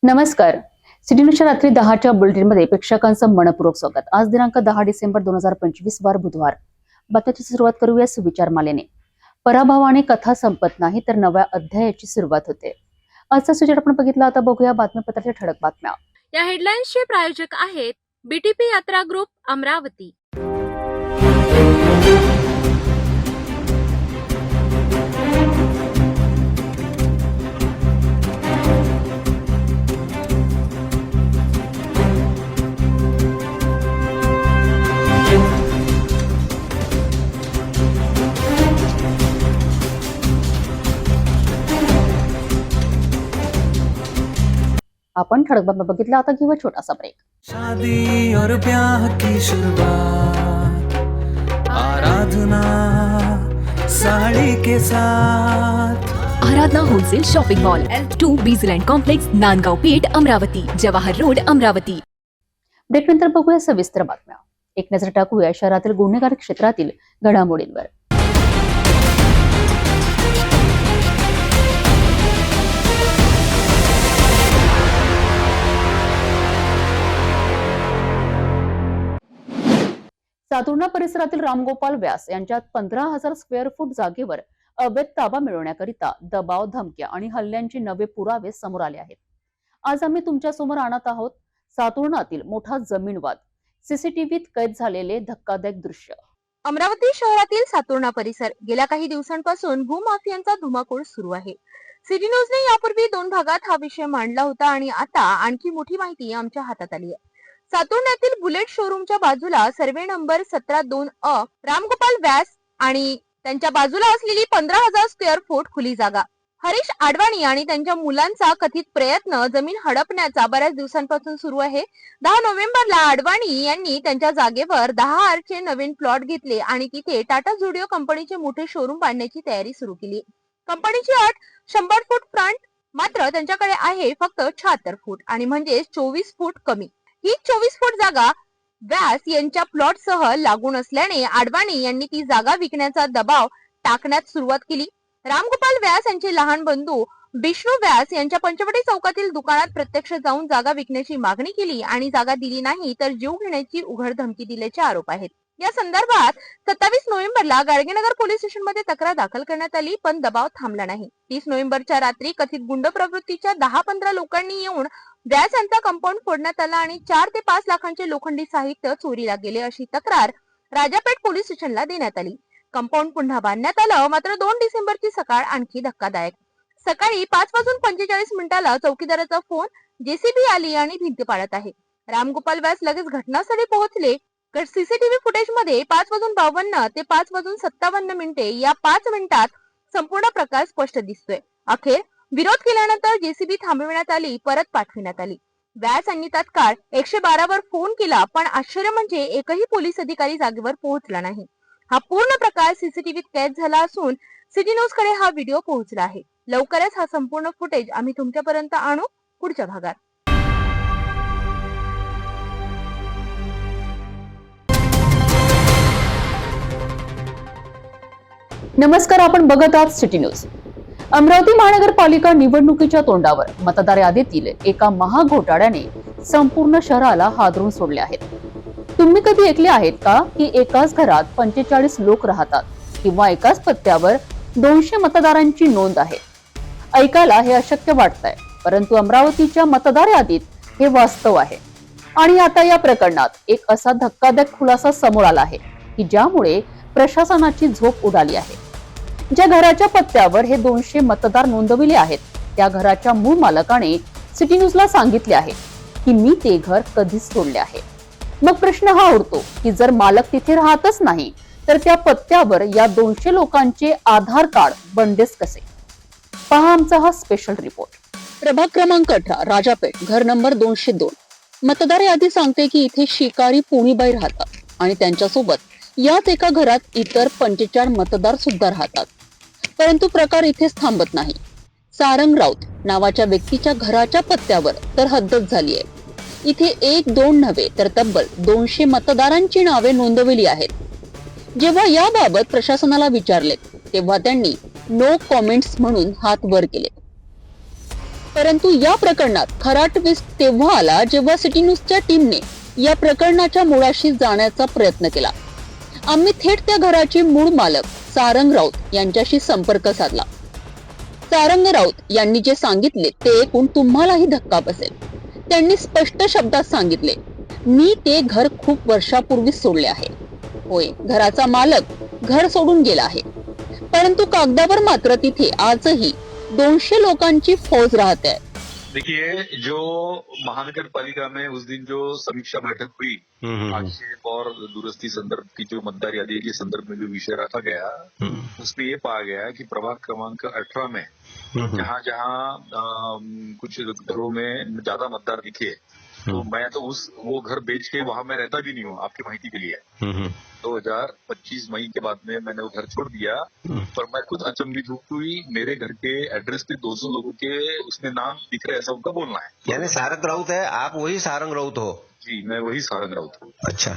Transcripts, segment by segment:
नमस्कार. सिटी न्यूजच्या रात्री 10च्या बुलेटिनमध्ये प्रेक्षकांचं मनपूर्वक स्वागत. आज दिनांक 10 डिसेंबर 2025 वार बुधवार. बातमीची सुरुवात करूया सुविचार मालेने. पराभवाने कथा संपत नाही तर नव्या अध्यायाची सुरुवात होते. आजचा सुविचार आपण बघितला. आता बघूया बातमीपत्राच्या ठळक बातम्या. या हेडलाईन्सचे प्रायोजक आहेत बीटीपी यात्रा ग्रुप अमरावती. आपण ठळक बातम्या बघितल्या. आता घेऊया छोटासा ब्रेक. शादी और ब्याह की शुरुआत आराधना साड़ी के साथ. Aradhana wholesale shopping mall L2 बीझलँड complex, Nandgaon Peth, Amravati, Jawahar road, Amravati. Break नंतर बघूया सविस्तर बातम्या. एक नजर टाकूया शहरातील गुन्हेगारी क्षेत्रातील घडामोडींवर. सातुर्णा परिसरातील रामगोपाल व्यास यांच्यात 15,000 स्क्वेअर फूट जागेवर अवैध ताबा मिळवण्याकरिता दबाव, धमक्या आणि हल्ल्यांचे नवे पुरावे समोर आले आहेत. आज आम्ही तुमच्या समोर आणत आहोत सातुर्णातील मोठा जमीन वाद, सीसीटीव्हीत कैद झालेले धक्कादायक दृश्य. अमरावती शहरातील सातुर्णा परिसर गेल्या काही दिवसांपासून भूमाफियांचा धुमाकूळ सुरू आहे. सिटी न्यूजने यापूर्वी 2 भागात हा विषय मांडला होता आणि आता आणखी मोठी माहिती आमच्या हातात आली आहे. सातुर्ण्यातील बुलेट शोरूमच्या बाजूला सर्वे नंबर 17-2 रामगोपाल व्यास आणि त्यांच्या बाजूला असलेली 15,000 स्क्वेअर फूट खुली जागा. हरीश आडवाणी आणि त्यांच्या मुलांचा कथित प्रयत्न जमीन हडपण्याचा बऱ्याच दिवसांपासून सुरू आहे. 10 नोव्हेंबरला आडवाणी यांनी त्यांच्या जागेवर 10 आरचे नवीन प्लॉट घेतले आणि तिथे टाटा झुडिओ कंपनीचे मोठे शोरूम बांधण्याची तयारी सुरू केली. कंपनीची अट 100 फूट फ्रंट, मात्र त्यांच्याकडे आहे फक्त 76 फूट आणि म्हणजे 24 फूट कमी. ही 24 फूट जागा व्यास यांच्या प्लॉट सह लागून असल्याने आडवाणी यांनी ती जागा विकण्याचा दबाव टाकण्यास सुरुवात केली. रामगोपाल व्यास यांचे लहान बंधू विष्णू व्यास यांच्या पंचवटी चौकातील दुकानात प्रत्यक्ष जाऊन जागा विकण्याची मागणी केली आणि जागा दिली नाही तर जीव घेण्याची उघड धमकी दिल्याचे आरोप आहेत. या संदर्भात 27 नोव्हेंबरला गाडगेनगर पोलीस स्टेशनमध्ये तक्रार दाखल करण्यात आली, पण दबाव थांबला नाही. 30 नोव्हेंबरच्या रात्री कथित गुंड प्रवृत्तीच्या 10-15 लोकांनी येऊन व्यास यांचा कंपाऊंड फोडण्यात आला आणि 4 ते 5 लाखांचे लोखंडी साहित्य चोरीला गेले अशी तक्रार राजापेठ पोलीस स्टेशनला देण्यात आली. कंपाऊंड पुन्हा बांधण्यात आलं, मात्र 2 डिसेंबरची सकाळ आणखी धक्कादायक. सकाळी 5:45 चौकीदाराचा फोन, जेसीबी आली आणि भिंत पाडत आहे. रामगोपाल व्यास लगेच घटनास्थळी पोहोचले. सीसीटीव्ही फुटेज मध्ये 5:52 ते 5:57 या 5 मिनिटात संपूर्ण प्रकार स्पष्ट दिसतोय. अखेर विरोध केल्यानंतर जेसीबी थांबविण्यात आली, परत पाठविण्यात आली. व्यास यांनी तात्काळ 112 वर फोन केला, पण आश्चर्य म्हणजे एकही पोलीस अधिकारी जागेवर पोहोचला नाही. हा पूर्ण प्रकार सीसीटीव्हीत कैद झाला असून सिटी न्यूज कडे हा व्हिडिओ पोहोचला आहे. लवकरच हा संपूर्ण फुटेज आम्ही तुमच्यापर्यंत आणू पुढच्या भागात. नमस्कार, आपण बघत आहात सिटी न्यूज. अमरावती महानगरपालिका निवडणुकीच्या तोंडावर मतदार यादीतील एका महाघोटाळ्याने संपूर्ण शहराला हादरून सोडले आहेत. तुम्ही कधी ऐकले आहेत का की एकाच घरात 45 लोक राहतात किंवा एकाच पत्त्यावर 200 मतदारांची नोंद आहे? ऐकायला हे अशक्य वाटतंय, परंतु अमरावतीच्या मतदार यादीत हे वास्तव आहे. आणि आता या प्रकरणात एक असा धक्कादायक खुलासा समोर आला आहे की ज्यामुळे प्रशासनाची झोप उडाली आहे. ज्या घराच्या पत्त्यावर हे 200 मतदार नोंदविले आहेत त्या घराच्या मूळ मालकाने सिटी न्यूजला सांगितले आहे की मी ते घर कधीच सोडले आहे. मग प्रश्न हा उरतो की जर मालक तिथे राहतच नाही तर त्या पत्त्यावर या 200 लोकांचे आधार कार्ड बनलेच कसे? पहा आमचा हा स्पेशल रिपोर्ट. प्रभाग क्रमांक 18, राजापेठ, घर नंबर 202. मतदार यादी सांगते की इथे शिकारी पुणीबाई राहतात आणि त्यांच्यासोबत याच एका घरात इतर 45 मतदार सुद्धा राहतात. परंतु प्रकार इथेच थांबत नाही. सारंग राऊत नावाच्या व्यक्तीच्या घराच्या पत्त्यावर तर हद्दच झाली आहे. इथे 1-2 नव्हे तर तब्बल 200 मतदारांची नावे नोंदवली आहेत. जेव्हा याबाबत प्रशासनाला विचारले तेव्हा त्यांनी नो कॉमेंट्स म्हणून हात वर केले. परंतु या प्रकरणात खरा ट्विस्ट तेव्हा आला जेव्हा सिटी न्यूजच्या टीमने या प्रकरणाच्या मुळाशी जाण्याचा प्रयत्न केला. आम्ही थेट त्या घराचे मूळ मालक सारंग राऊत यांच्याशी संपर्क साधला. सारंग राऊत यांनी जे सांगितले ते ऐकून तुम्हालाही धक्का बसेल. त्यांनी स्पष्ट शब्दात सांगितले, मी ते घर खूप वर्षापूर्वी सोडले आहे. होय, घराचा मालक घर सोडून गेला आहे, परंतु कागदावर मात्र तिथे आजही 200 लोकांची फौज राहते आहे. देखिए, जो महानगर पालिका में उस दिन जो समीक्षा बैठक हुई, आक्षेप और दुरुस्ती संदर्भ की जो मतदार यादी के संदर्भ में जो विषय रखा गया, उसमें ये पाया गया कि प्रभाग क्रमांक 18 में जहाँ जहाँ कुछ घरों में ज्यादा मतदार दिखे, तो मैं तो वो घर बेच के वहां मैं रहता भी नहीं हूँ, आपकी माहिती के लिए. 2025 मई के बाद में मैंने वो घर छोड़ दिया, पर मैं खुद अचंभित हुई. मेरे घर के एड्रेस पे 200 लोगों के उसमें नाम दिख रहे, ऐसा उनका बोलना है. यानी सारंग राउत है, आप वही सारंग राउत हो? जी, मैं वही सारंग राउत हूँ. अच्छा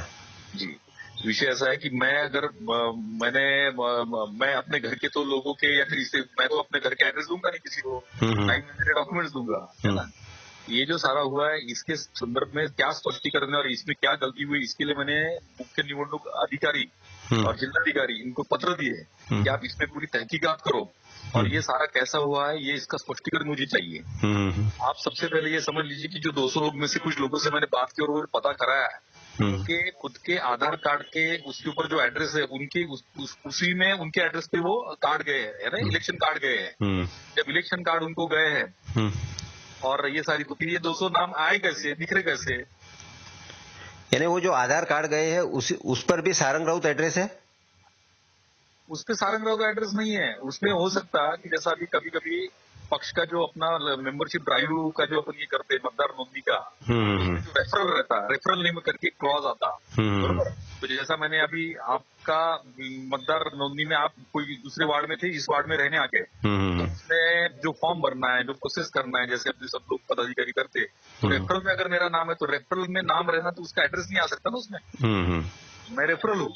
जी, विषय ऐसा है कि मैं अगर मैं अपने घर के तो लोगों के या फिर इससे मैं तो अपने घर के एड्रेस दूंगा नहीं किसी को, ना ही मेरे डॉक्यूमेंट्स दूंगा, है ना. ये जो सारा हुआ है, इसके संदर्भ में क्या स्पष्टीकरण है और इसमें क्या गलती हुई, इसके लिए मैंने मुख्य निवडणूक अधिकारी और जिलाधिकारी इनको पत्र दिए कि आप इसमें पूरी तहकीकात करो और ये सारा कैसा हुआ है, ये इसका स्पष्टीकरण मुझे चाहिए. आप सबसे पहले ये समझ लीजिए कि जो 200 लोग में से कुछ लोगों से मैंने बात की और वो पता कराया है, उनके खुद के आधार कार्ड के उसके ऊपर जो एड्रेस है उनकी उसी में उनके एड्रेस पे वो कार्ड गए हैं ना, इलेक्शन कार्ड गए हैं. जब इलेक्शन कार्ड उनको गए हैं और ये सारी, तो फिर ये 200 नाम आए कैसे, दिख रहे कैसे? यानी वो जो आधार कार्ड गए हैं उस पर भी सारंग राउत एड्रेस है? उस पे सारंग राव का एड्रेस नहीं है. उसमें हो सकता है कि जैसा अभी कभी कभी पक्ष का जो अपना मेंबरशिप ड्राइव का जो अपन ये करते हैं मतदार नोंदणी का, जो रेफरल रहता है, रेफरल नेम करके क्लॉज आता, बरोबर. तो जैसा मैंने अभी आपका मतदार नोंदणी में आप कोई दूसरे वार्ड में थे, इस वार्ड में रहने आके तो उसमें जो फॉर्म भरना है, जो प्रोसेस करना है, जैसे अपने सब लोग पदाधिकारी करते, तो रेफरल में अगर मेरा नाम है तो रेफरल में नाम रहना तो उसका एड्रेस नहीं आ सकता ना उसमें. मैं रेफरल हूँ.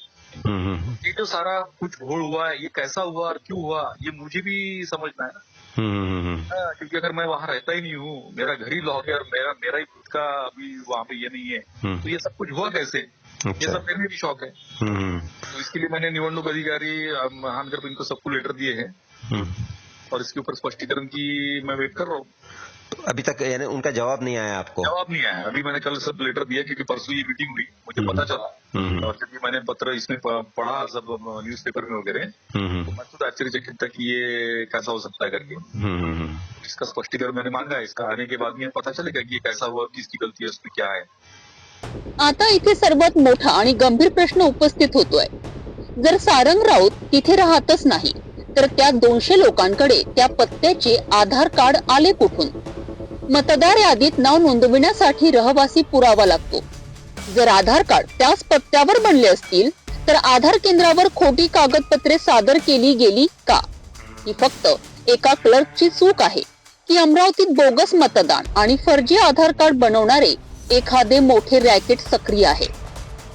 ये जो सारा कुछ घोल हुआ है, ये कैसा हुआ और क्यों हुआ, ये मुझे भी समझना है ना. क्योंकि अगर मैं वहाँ रहता ही नहीं हूँ, मेरा घर ही लॉक है और मेरा ही खुद का अभी वहाँ पे ये नहीं है, तो ये सब कुछ हुआ कैसे, ये सब मेरे भी शौक है. तो इसके लिए मैंने निवडणूक अधिकारी महानगर इनको सबको लेटर दिए हैं और इसके ऊपर स्पष्टीकरण की मैं वेट कर रहा हूँ. अभी तक यानी उनका जवाब नहीं आया आपको? जवाब नहीं आया. अभी मैंने कल सब लेटर दिया क्योंकि परसों ये मीटिंग हुई, मुझे पता चला और जब मैंने पत्र इसमें पढ़ा सब न्यूज़पेपर में वगैरह, तो मैं खुद आश्चर्यचकित था कि ये कैसा हो सकता है करके. इसका स्पष्टीकरण मैंने मांगा है. इसका आने के बाद में पता चलेगा कि ये कैसा हुआ, किसकी गलती है, उसमें क्या है. आता इथे सर्वात मोठा आणि गंभीर प्रश्न उपस्थित होतोय. जर सारंग राऊत तिथे राहतच नाही तर त्या 200 लोकांकडे त्या पत्त्याचे आधार कार्ड आले कुठून? मतदार यादीत नाव नोंदविण्यासाठी रहिवासी पुरावा लागतो. जर आधार कार्ड त्याच पत्त्यावर बनले असतील तर आधार केंद्रावर खोटी कागदपत्रे सादर केली गेली का? ही फक्त एका क्लर्कची चूक आहे की अमरावतीत बोगस मतदान आणि फर्जी आधार कार्ड बनवणारे एखादे मोठे रॅकेट सक्रिय आहे?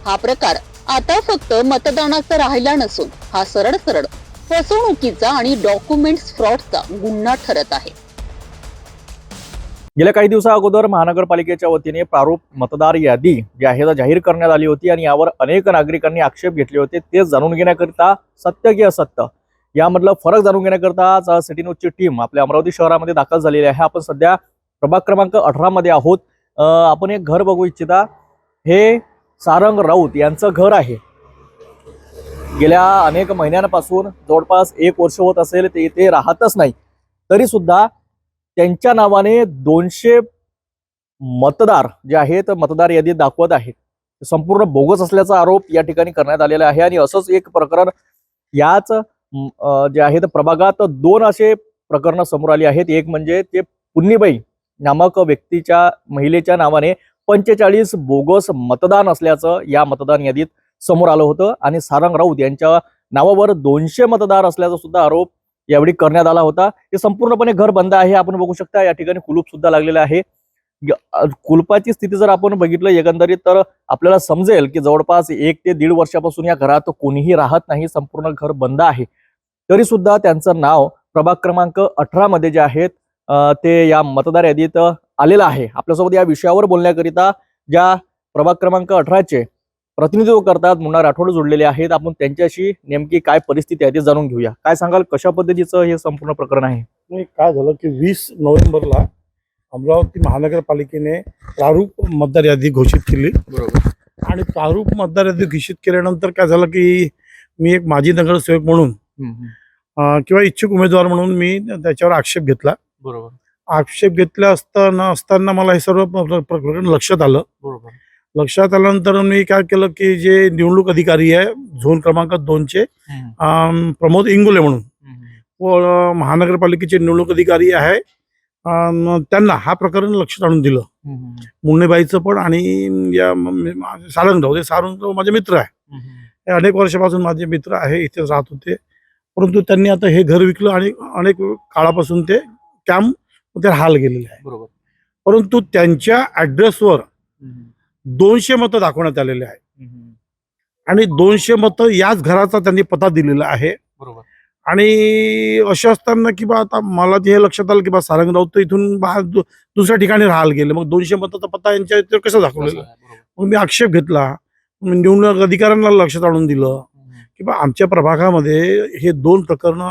हा प्रकार आता फक्त मतदानाचा राहिला नसून हा सरळ सरळ फसवणुकीचा आणि डॉक्युमेंट्स फ्रॉडचा गुन्हा ठरत आहे. गेल्या काही दिवसा अगोदर महानगरपालिकेच्या वतीने प्रारूप मतदार यादी जी आहे जाहीर करण्यात आली होती आणि यावर अनेक नागरिकांनी आक्षेप घेतले होते. ते जाणून घेण्याकरिता सत्य की असत्य यामधलं फरक जाणून घेण्याकरिता आज सिटी न्यूजची टीम आपल्या अमरावती शहरामध्ये दाखल झालेली आहे. आपण सध्या प्रभाग क्रमांक 18 मध्ये आहोत. आपण एक घर बघू इच्छिता. हे सारंग राऊत यांचं घर आहे. गेल्या अनेक महिन्यांपासून जवळपास 1 वर्ष होत असेल ते इथे राहतच नाही, तरी सुद्धा त्यांच्या नावाने 200 मतदार जे आहेत मतदार यादीत दाखवत आहेत. संपूर्ण बोगस असल्याचा आरोप या ठिकाणी करण्यात आलेला आहे. आणि असंच एक प्रकरण याच जे आहेत प्रभागात 2 असे प्रकरण समोर आली आहेत. एक म्हणजे ते पुन्नीबाई नामक व्यक्तीच्या महिलेच्या नावाने 45 बोगस मतदान असल्याचं या मतदान यादीत समोर आलं होतं आणि सारंग राऊत यांच्या नावावर 200 मतदार असल्याचा सुद्धा आरोप यावेळी करण्यात आला होता. हे संपूर्णपणे घर बंद आहे. आपण बघू शकता या ठिकाणी कुलूप सुद्धा लागलेलं आहे. कुलपाची स्थिती जर आपण बघितलं एकंदरीत तर आपल्याला समजेल की जवळपास 1 ते 1.5 वर्षापासून या घरात कोणीही राहत नाही. संपूर्ण घर बंद आहे. तरी सुद्धा त्यांचं नाव प्रभाग क्रमांक 18 मध्ये जे आहेत ते या मतदार यादीत आलेलं आहे. आपल्यासोबत या विषयावर बोलण्याकरिता ज्या प्रभाग क्रमांक 18चे प्रतिनिधित्व करतात मुन्ना राठोड जोडलेले आहेत. आपण त्यांच्याशी नेमकी काय परिस्थिती आहे ते जाणून घेऊया. काय सांगाल, कशा पद्धतीचं हे संपूर्ण प्रकरण आहे? नाही, काय झालं की 20 नोव्हेंबरला अमरावती महानगरपालिकेने प्रारूप मतदार यादी घोषित केली. बरोबर. आणि प्रारूप मतदार यादी घोषित केल्यानंतर काय झालं की मी एक माजी नगरसेवक म्हणून किंवा इच्छुक उमेदवार म्हणून मी त्याच्यावर आक्षेप घेतला. बरोबर. आक्षेप घेतला असताना मला हे सर्व प्रकरण लक्षात आलं. बरोबर. लक्षात आल्यानंतर मी काय केलं की जे निवडणूक अधिकारी आहे झोन क्रमांक 2चे प्रमोद इंगोले म्हणून व महानगरपालिकेचे निवडणूक अधिकारी आहे त्यांना हा प्रकरण लक्षात आणून दिलं. मुन्नेबाईचं पण आणि या सारंगराव माझे मित्र आहे. हे अनेक वर्षापासून माझे मित्र आहे, इथे राहत होते. परंतु त्यांनी आता हे घर विकलं आणि अनेक काळापासून ते कॅम्प मध्ये राहायला गेलेले आहे. बरोबर. परंतु त्यांच्या ऍड्रेसवर 200 मतं दाखवण्यात आलेले आहे आणि 200 मतं याच घराचा त्यांनी पत्ता दिलेला आहे. बरोबर. आणि असं असताना की बा आता मला हे लक्षात आलं की बा सारंगराव तर इथून दुसऱ्या ठिकाणी राहायला गेले, मग 200 मताचा पत्ता यांच्या इथे कसा दाखवलेला. मग मी आक्षेप घेतला. निवडणूक अधिकाऱ्यांना लक्षात आणून दिलं की बा आमच्या प्रभागामध्ये हे 2 प्रकरणं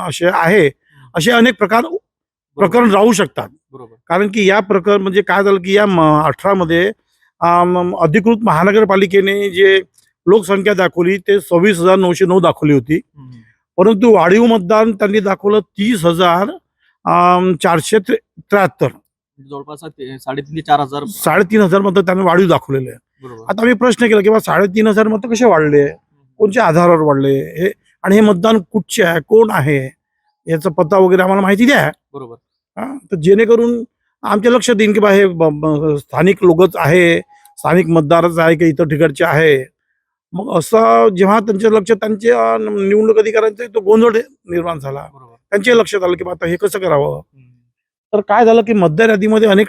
असे अनेक प्रकरण राहू शकतात. बरोबर. कारण की या प्रकरण म्हणजे काय झालं की या 18 मध्ये अधिकृत महानगरपालिकेने जे लोकसंख्या दाखवली ते 26,909 दाखवली होती. परंतु वाढीव मतदान त्यांनी दाखवलं 30,473. जवळपास 3,500 ते 4,000. 3,500 मतं त्यांनी वाढीव दाखवलेले आहे. बरोबर. आता मी प्रश्न केला की बा 3,500 मतं कसे वाढले, कोणत्या आधारावर वाढले हे, आणि हे मतदान कुठचे आहे, कोण आहे, याचा पत्ता वगैरे आम्हाला माहिती द्या. बरोबर. तर जेणेकरून आमच्या लक्षात येईल की बा हे स्थानिक लोकच आहे, स्थानिक मतदारच आहे की इतर ठिकाणचे आहे. मग असं जेव्हा त्यांच्या लक्षात त्यांच्या निवडणूक अधिकाऱ्यांचा तो गोंधळ निर्माण झाला. बरोबर. त्यांच्या लक्षात आलं की बा आता हे कसं करावं. तर काय झालं की मतदार यादीमध्ये अनेक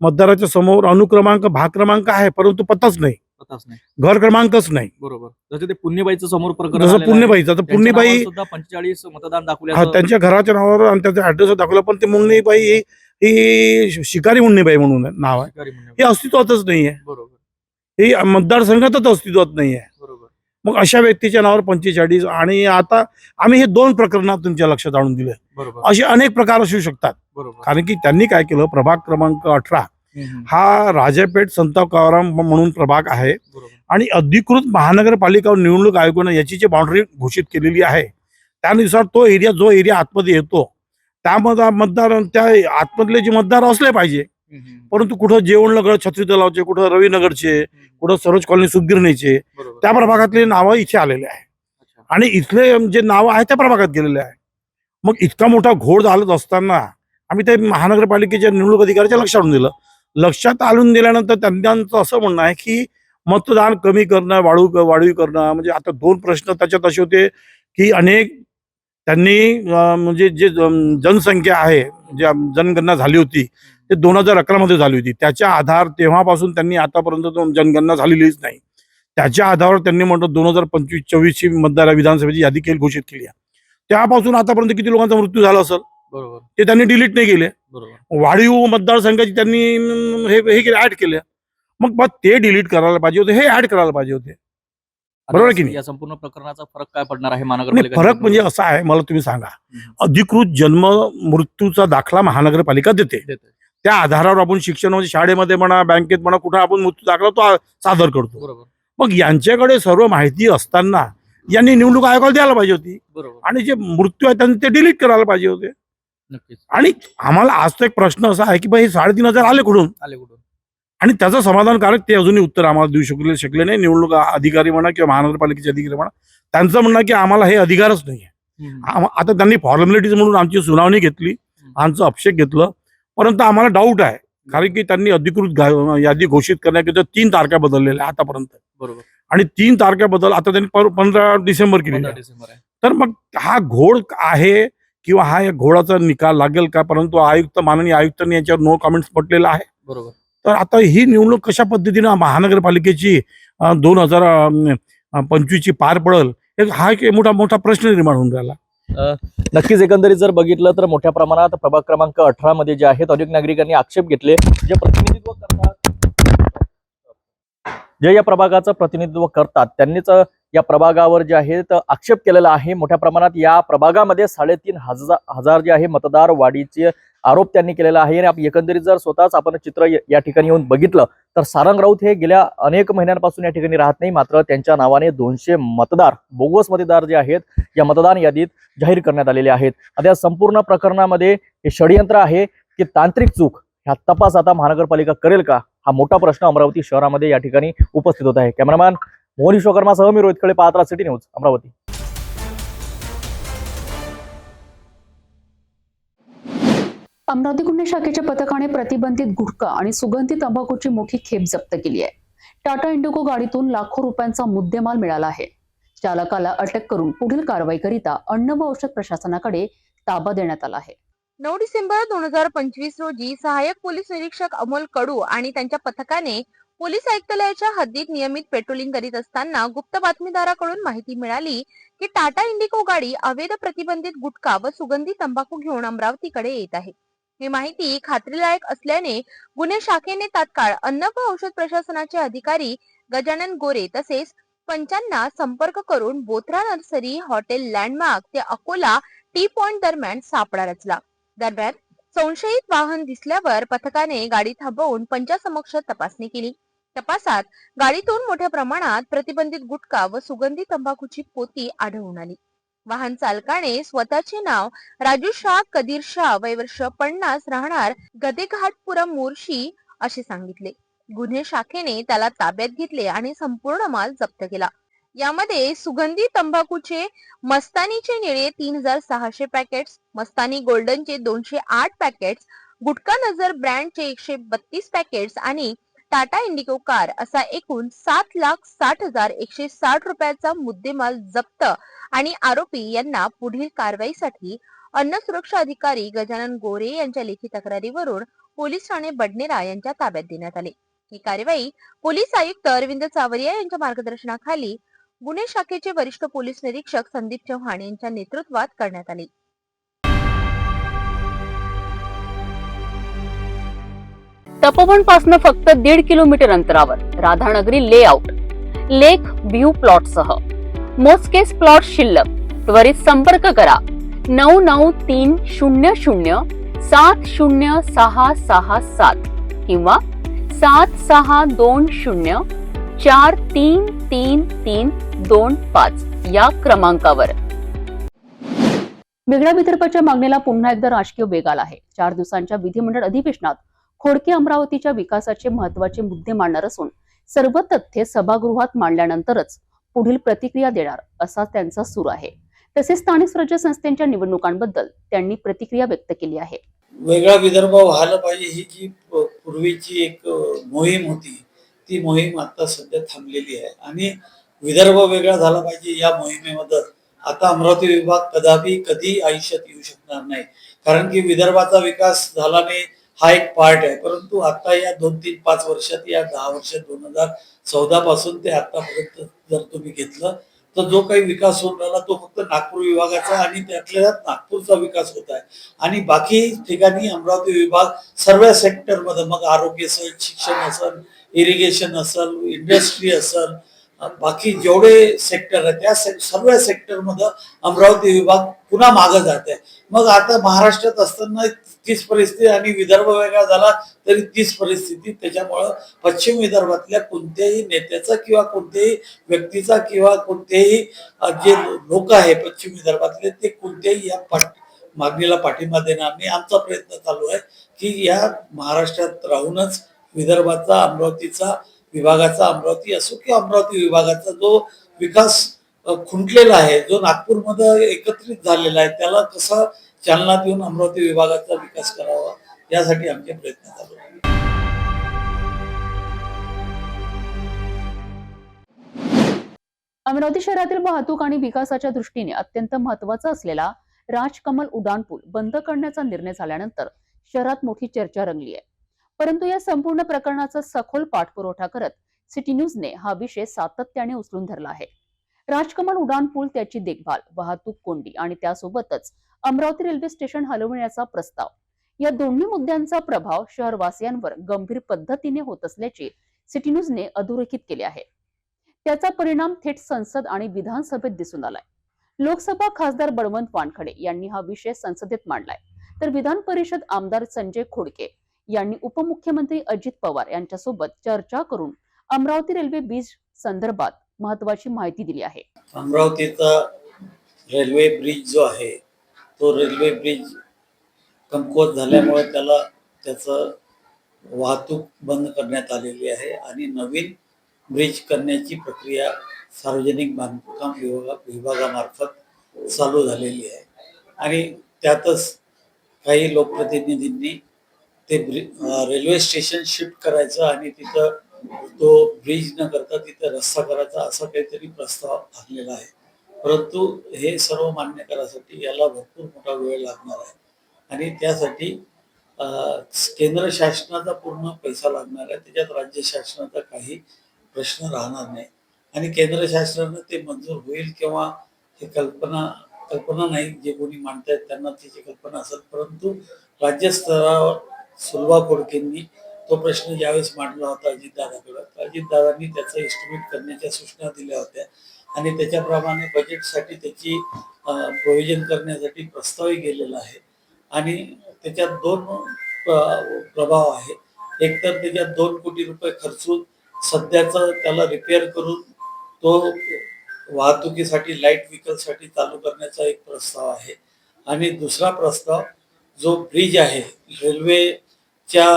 मतदाराच्या समोर अनुक्रमांक भाग क्रमांक आहे, परंतु पत्ताच नाही, पत्ताच नाही, घर क्रमांकच नाही. बरोबर. जसं ते पुण्यबाईचं समोर प्रकरण जसं आलेलं आहे. पुण्यबाईचं, तर पुण्यबाई 45 मतदान दाखवले. त्यांच्या घराच्या नावावर आणि त्याच्या ऍड्रेस दाखवलं, पण ते मुन्नीबाई ही शिकारी मुन्नीबाई म्हणून नाव आहे, हे अस्तित्वातच नाहीये. बरोबर. ही मतदारसंघातच अस्तित्वात नाहीये. बरोबर. मग अशा व्यक्तीच्या नावावर 45. आणि आता आम्ही हे 2 प्रकरणात तुमच्या लक्षात आणून दिले. बरोबर. असे अनेक प्रकार असू शकतात. बरोबर. कारण की त्यांनी काय केलं, प्रभाग क्रमांक 18 हा राजापेठ संत तुकाराम म्हणून प्रभाग आहे. बरोबर. आणि अधिकृत महानगरपालिका निवडणूक आयोगाने याची जी बाउंड्री घोषित केलेली आहे त्यानुसार जो एरिया आतमध्ये येतो त्यामध्ये मतदार त्या आतमधले जे मतदार असले पाहिजे. परंतु कुठं जेवणनगर छत्री तलावचे, कुठं रवीनगरचे, कुठं सरोज कॉलनी सुखगिरणीचे, त्या प्रभागातले नावं इथे आलेले आहे आणि इथले जे नावं आहे त्या प्रभागात गेलेले आहे. मग इतका मोठा घोळ झाला असताना आम्ही ते महानगरपालिकेच्या निवडणूक अधिकाऱ्याच्या लक्षात आणून दिलं. लक्षात आणून दिल्यानंतर त्यांचं असं म्हणणं आहे की मतदान कमी करणं, वाढीव करणं. म्हणजे आता 2 प्रश्न त्याच्यात असे होते की अनेक त्यांनी म्हणजे जे जनसंख्या आहे, जे जनगणना झाली होती ते 2011 मध्ये झाली होती. त्याच्या आधार तेव्हापासून त्यांनी आतापर्यंत जनगणना झालेलीच नाही. त्याच्या आधारावर त्यांनी म्हणतो 2025-24 ची मतदार विधानसभेची यादी घोषित केली आहे. त्यापासून आतापर्यंत किती लोकांचा मृत्यू झाला असेल. बरोबर. ते त्यांनी डिलीट नाही केले. बरोबर. वाढीव मतदारसंघाची त्यांनी हे ऍड केले. मग ते डिलीट करायला पाहिजे होते, हे ऍड करायला पाहिजे होते. बरोबर की नाही. या संपूर्ण प्रकरणाचा फरक काय पडणार आहे नाही, महानगरपालिका? फरक म्हणजे असा आहे, मला तुम्ही सांगा, अधिकृत जन्म मृत्यूचा दाखला महानगरपालिका देते. त्या आधारावर आपण शिक्षण म्हणजे शाळेमध्ये म्हणा, बँकेत म्हणा, कुठं आपण मृत्यू दाखला तो सादर करतो. बरोबर. मग यांच्याकडे सर्व माहिती असताना यांनी निवडणूक आयोगाला द्यायला पाहिजे होती. बरोबर. आणि जे मृत्यू आहे त्यांनी ते डिलीट करायला पाहिजे होते. नक्कीच. आणि आम्हाला आज तो एक प्रश्न असा आहे की बाई 3,500 आले कुठून, आणि त्याचं समाधानकारक ते अजूनही उत्तर आम्हाला देऊ शकले नाही. निवडणूक अधिकारी म्हणा किंवा महानगरपालिकेचे अधिकारी म्हणा, त्यांचं म्हणणं की आम्हाला हे अधिकारच नाही आहे. आता त्यांनी फॉर्मॅलिटीज म्हणून आमची सुनावणी घेतली, आमचं अभिषेक घेतलं, परंतु आम्हाला डाऊट आहे कारण की त्यांनी अधिकृत यादी घोषित करण्याकरिता 3 तारखा बदललेल्या आतापर्यंत. बरोबर. आणि 3 तारखा बदल आता त्यांनी 15 डिसेंबर केली. तर मग हा घोळ आहे किंवा हा या घोळाचा निकाल लागेल का, परंतु माननीय आयुक्तांनी याच्यावर नो कमेंट्स म्हटलेलं आहे. बरोबर. तर आता ही निवडणूक कशा पद्धतीने महानगरपालिकेची 2025 ची पार पडेल, हा एक मोठा प्रश्न निर्माण होऊन राहिला. नक्कीच एकंदरीत जर बघितलं तर मोठ्या प्रमाणात प्रभाग क्रमांक 18 मध्ये जे आहेत अनेक नागरिकांनी आक्षेप घेतले, जे प्रतिनिधित्व करतात, जे या प्रभागाचं प्रतिनिधित्व करतात त्यांनीच या प्रभागावर जे आहेत आक्षेप केलेला आहे. मोठ्या प्रमाणात या प्रभागामध्ये 3,500 जे आहे मतदार वाढीचे आरोप त्यांनी केलेला आहे. आणि एकंदरीत जर स्वतःच आपण चित्र या ठिकाणी येऊन बघितलं तर सारंग राऊत हे गेल्या अनेक महिन्यांपासून या ठिकाणी राहत नाही, मात्र त्यांच्या नावाने 200 मतदार बोगस मतदार जे आहेत या मतदान यादीत जाहीर करण्यात आलेले आहेत. आता या संपूर्ण प्रकरणामध्ये हे षडयंत्र आहे की तांत्रिक चूक, ह्या तपास आता महानगरपालिका करेल का, हा मोठा प्रश्न अमरावती शहरामध्ये या ठिकाणी उपस्थित होत आहे. कॅमेरामॅन मोहन विश्वकर्मासह मी रोहित खळे, पाहत रहा सिटी न्यूज अमरावती. अमरावती गुन्हे शाखेच्या पथकाने प्रतिबंधित गुटखा आणि सुगंधी तंबाखूची मोठी खेप जप्त केली आहे. टाटा इंडिगो गाडीतून लाखो रुपयांचा मुद्देमाल मिळाला आहे. चालकाला अटक करून पुढील कारवाईकरिता अन्न व औषध प्रशासनाकडे ताबा देण्यात आला आहे. 9 डिसेंबर 2025 रोजी सहाय्यक पोलीस निरीक्षक अमोल कडू आणि त्यांच्या पथकाने पोलीस आयुक्तालयाच्या हद्दीत नियमित पेट्रोलिंग करीत असताना गुप्त बातमीदाराकडून माहिती मिळाली की टाटा इंडिगो गाडी अवैध प्रतिबंधित गुटखा व सुगंधी तंबाखू घेऊन अमरावतीकडे येत आहे. ही माहिती खात्रीलायक असल्याने गुन्हे शाखेने तात्काळ अन्न व औषध प्रशासनाचे अधिकारी गजानन गोरे तसेच पंचांना संपर्क करून बोथरा नर्सरी, हॉटेल लँडमार्क ते अकोला टी पॉइंट दरम्यान सापळा रचला. दरम्यान संशयित वाहन दिसल्यावर पथकाने गाडी थांबवून पंचासमक्ष तपासणी केली. तपासात गाडीतून मोठ्या प्रमाणात प्रतिबंधित गुटखा व सुगंधी तंबाखूची पोती आढळून आली. वाहन चालकाने स्वतःचे नाव राजू शाह कदीर शाह, वय वर्ष 50, राहणार गदेघाटपुरम मोर्शी असे सांगितले. गुन्हे शाखेने त्याला ताब्यात घेतले आणि संपूर्ण माल जप्त केला. यामध्ये सुगंधी तंबाखूचे मस्तानीचे निळे 3,600 पॅकेट्स, मस्तानी गोल्डनचे 208 पॅकेट्स, गुटखा नजर ब्रँडचे 132 पॅकेट्स आणि टाटा इंडिगो कार असा एकूण 7,60,160 रुपयाचा मुद्देमाल जप्त आणि आरोपी यांना पुढील कारवाईसाठी अन्न सुरक्षा अधिकारी गजानन गोरे यांच्या लेखी तक्रारीवरून पोलीस ठाणे बडनेरा यांच्या ताब्यात देण्यात आले. ही कारवाई पोलीस आयुक्त अरविंद चावरिया यांच्या मार्गदर्शनाखाली गुन्हे शाखेचे वरिष्ठ पोलीस निरीक्षक संदीप चव्हाण यांच्या नेतृत्वात करण्यात आली. तपोवन पासून फक्त 1.5 किलोमीटर अंतरावर राधानगरी लेआउट लेक व्ह्यू प्लॉट सह मोजकेच प्लॉट शिल्लक. त्वरित संपर्क करा 9930706667 किंवा 7620433325 या क्रमांकावर. वेगळ्या विदर्भाच्या मागणीला पुन्हा एकदा राजकीय वेग आला आहे. 4 दिवसांच्या विधिमंडळ अधिवेशनात खोडके अमरावतीच्या विकासाचे महत्त्वाचे मुद्दे मांडणार असून सर्व तथ्ये सभागृहात मांडल्यानंतरच पुढील प्रतिक्रिया देणार असा त्यांचा सूर आहे. तसेच स्थानिक स्वराज्य संस्थांच्या निवडणुकांबद्दल त्यांनी प्रतिक्रिया व्यक्त केली आहे. वेगळा विदर्भ व्हायला पाहिजे ही जी पूर्वीची एक मोहीम होती ती मोहीम आता सध्या थांबलेली आहे आणि विदर्भ वेगळा झाला पाहिजे या मोहिमेमध्ये आता अमरावती विभाग कधी आयुष्यात येऊ शकणार नाही. कारण की विदर्भाचा विकास झाला नाही हा एक पार्ट आहे, परंतु आता या 2-3-5 वर्षात या 10 वर्षात 2014 पासून ते आतापर्यंत जर तुम्ही घेतलं तर जो काही विकास होऊन राहिला तो फक्त नागपूर विभागाचा आणि त्यातल्या नागपूरचा विकास होत आहे आणि बाकी ठिकाणी अमरावती विभाग सर्व सेक्टरमध्ये, मग आरोग्य असेल, शिक्षण असेल, इरिगेशन असेल, इंडस्ट्री असेल, बाकी जेवढे सेक्टर आहे त्या सर्व सेक्टरमध्ये अमरावती विभाग पुन्हा मागे जात आहे. मग आता महाराष्ट्रात असताना तीच परिस्थिती आणि विदर्भ वेगळा झाला तरी तीच परिस्थिती. त्याच्यामुळं पश्चिम विदर्भातल्या कोणत्याही नेत्याचा किंवा कोणत्याही व्यक्तीचा किंवा कोणतेही जे लोक आहे पश्चिम विदर्भातले ते कोणत्याही या मागणीला पाठिंबा देणार नाही. आमचा प्रयत्न चालू आहे की या महाराष्ट्रात राहूनच विदर्भाचा, अमरावतीचा, विभागाचा, अमरावती असो किंवा अमरावती विभागाचा जो विकास खुंटलेला आहे, जो नागपूरमध्ये एकत्रित झालेला आहे, त्याला कसं चालना देऊन अमरावती विभागाचा विकास करावा यासाठी आमचे प्रयत्न चालू आहेत. अमरावती शहरातील वाहतूक आणि विकासाच्या दृष्टीने अत्यंत महत्त्वाचा असलेला राजकमल उड्डाण पूल बंद करण्याचा निर्णय झाल्यानंतर शहरात मोठी चर्चा रंगली आहे. परंतु या संपूर्ण प्रकरणाचा सखोल पाठपुरावा करत सिटी न्यूजने हा विषय सातत्याने उचलून धरला आहे. राजकमल उड्डाण पूल, त्याची देखभाल, वाहतूक कोंडी आणि त्यासोबतच अमरावती रेल्वे स्टेशन हलवण्याचा प्रस्ताव या दोन्ही मुद्द्यांचा प्रभाव शहरवासियांवर गंभीर पद्धतीने होत असल्याचे सिटी न्यूजने अधोरेखित केले आहे. त्याचा परिणाम थेट संसद आणि विधानसभेत दिसून आलाय. लोकसभा खासदार बळवंत वानखडे यांनी हा विषय संसदेत मांडलाय, तर विधान परिषद आमदार संजय खोडके यांनी उपमुख्यमंत्री अजित पवार यांच्यासोबत चर्चा करून अमरावती रेल्वे ब्रिज संदर्भात महत्वाची माहिती दिली आहे. अमरावतीचा रेल्वे ब्रिज जो आहे तो रेल्वे ब्रिज कमकुवत झाल्यामुळे त्याचं वाहतूक बंद करण्यात आलेली आहे आणि नवीन ब्रिज करण्याची प्रक्रिया सार्वजनिक बांधकाम विभागामार्फत चालू झालेली आहे. आणि त्यातच काही लोकप्रतिनिधींनी ते रेल्वे स्टेशन शिफ्ट करायचं आणि तिथं तो ब्रिज न करता तिथं रस्ता करायचा असा काहीतरी प्रस्ताव आणलेला आहे. परंतु हे सर्व मान्य करायसाठी याला भरपूर मोठा वेळ लागणार आहे आणि त्यासाठी केंद्र शासनाचा पूर्ण पैसा लागणार आहे. त्याच्यात राज्य शासनाचा काही प्रश्न राहणार नाही आणि केंद्र शासनानं ते मंजूर होईल किंवा हे कल्पना नाही, जे कोणी मांडतायत त्यांना त्याची कल्पना असेल. परंतु राज्य स्तरावर सुलभा खोडकेंनी तो प्रश्न ज्यावेळेस मांडला होता अजितदादाकडे, अजितदादांनी त्याचा एस्टिमेट करण्याच्या सूचना दिल्या होत्या आणि त्याच्याप्रमाणे बजेटसाठी त्याची प्रोव्हिजन करण्यासाठी प्रस्तावही गेलेला आहे. आणि त्याच्यात दोन प्रभाव आहे. एक तर त्याच्यात 2 कोटी रुपये खर्चून सध्याचा त्याला रिपेअर करून तो वाहतुकीसाठी लाईट व्हेकलसाठी चालू करण्याचा एक प्रस्ताव आहे. आणि दुसरा प्रस्ताव जो ब्रिज आहे रेल्वेच्या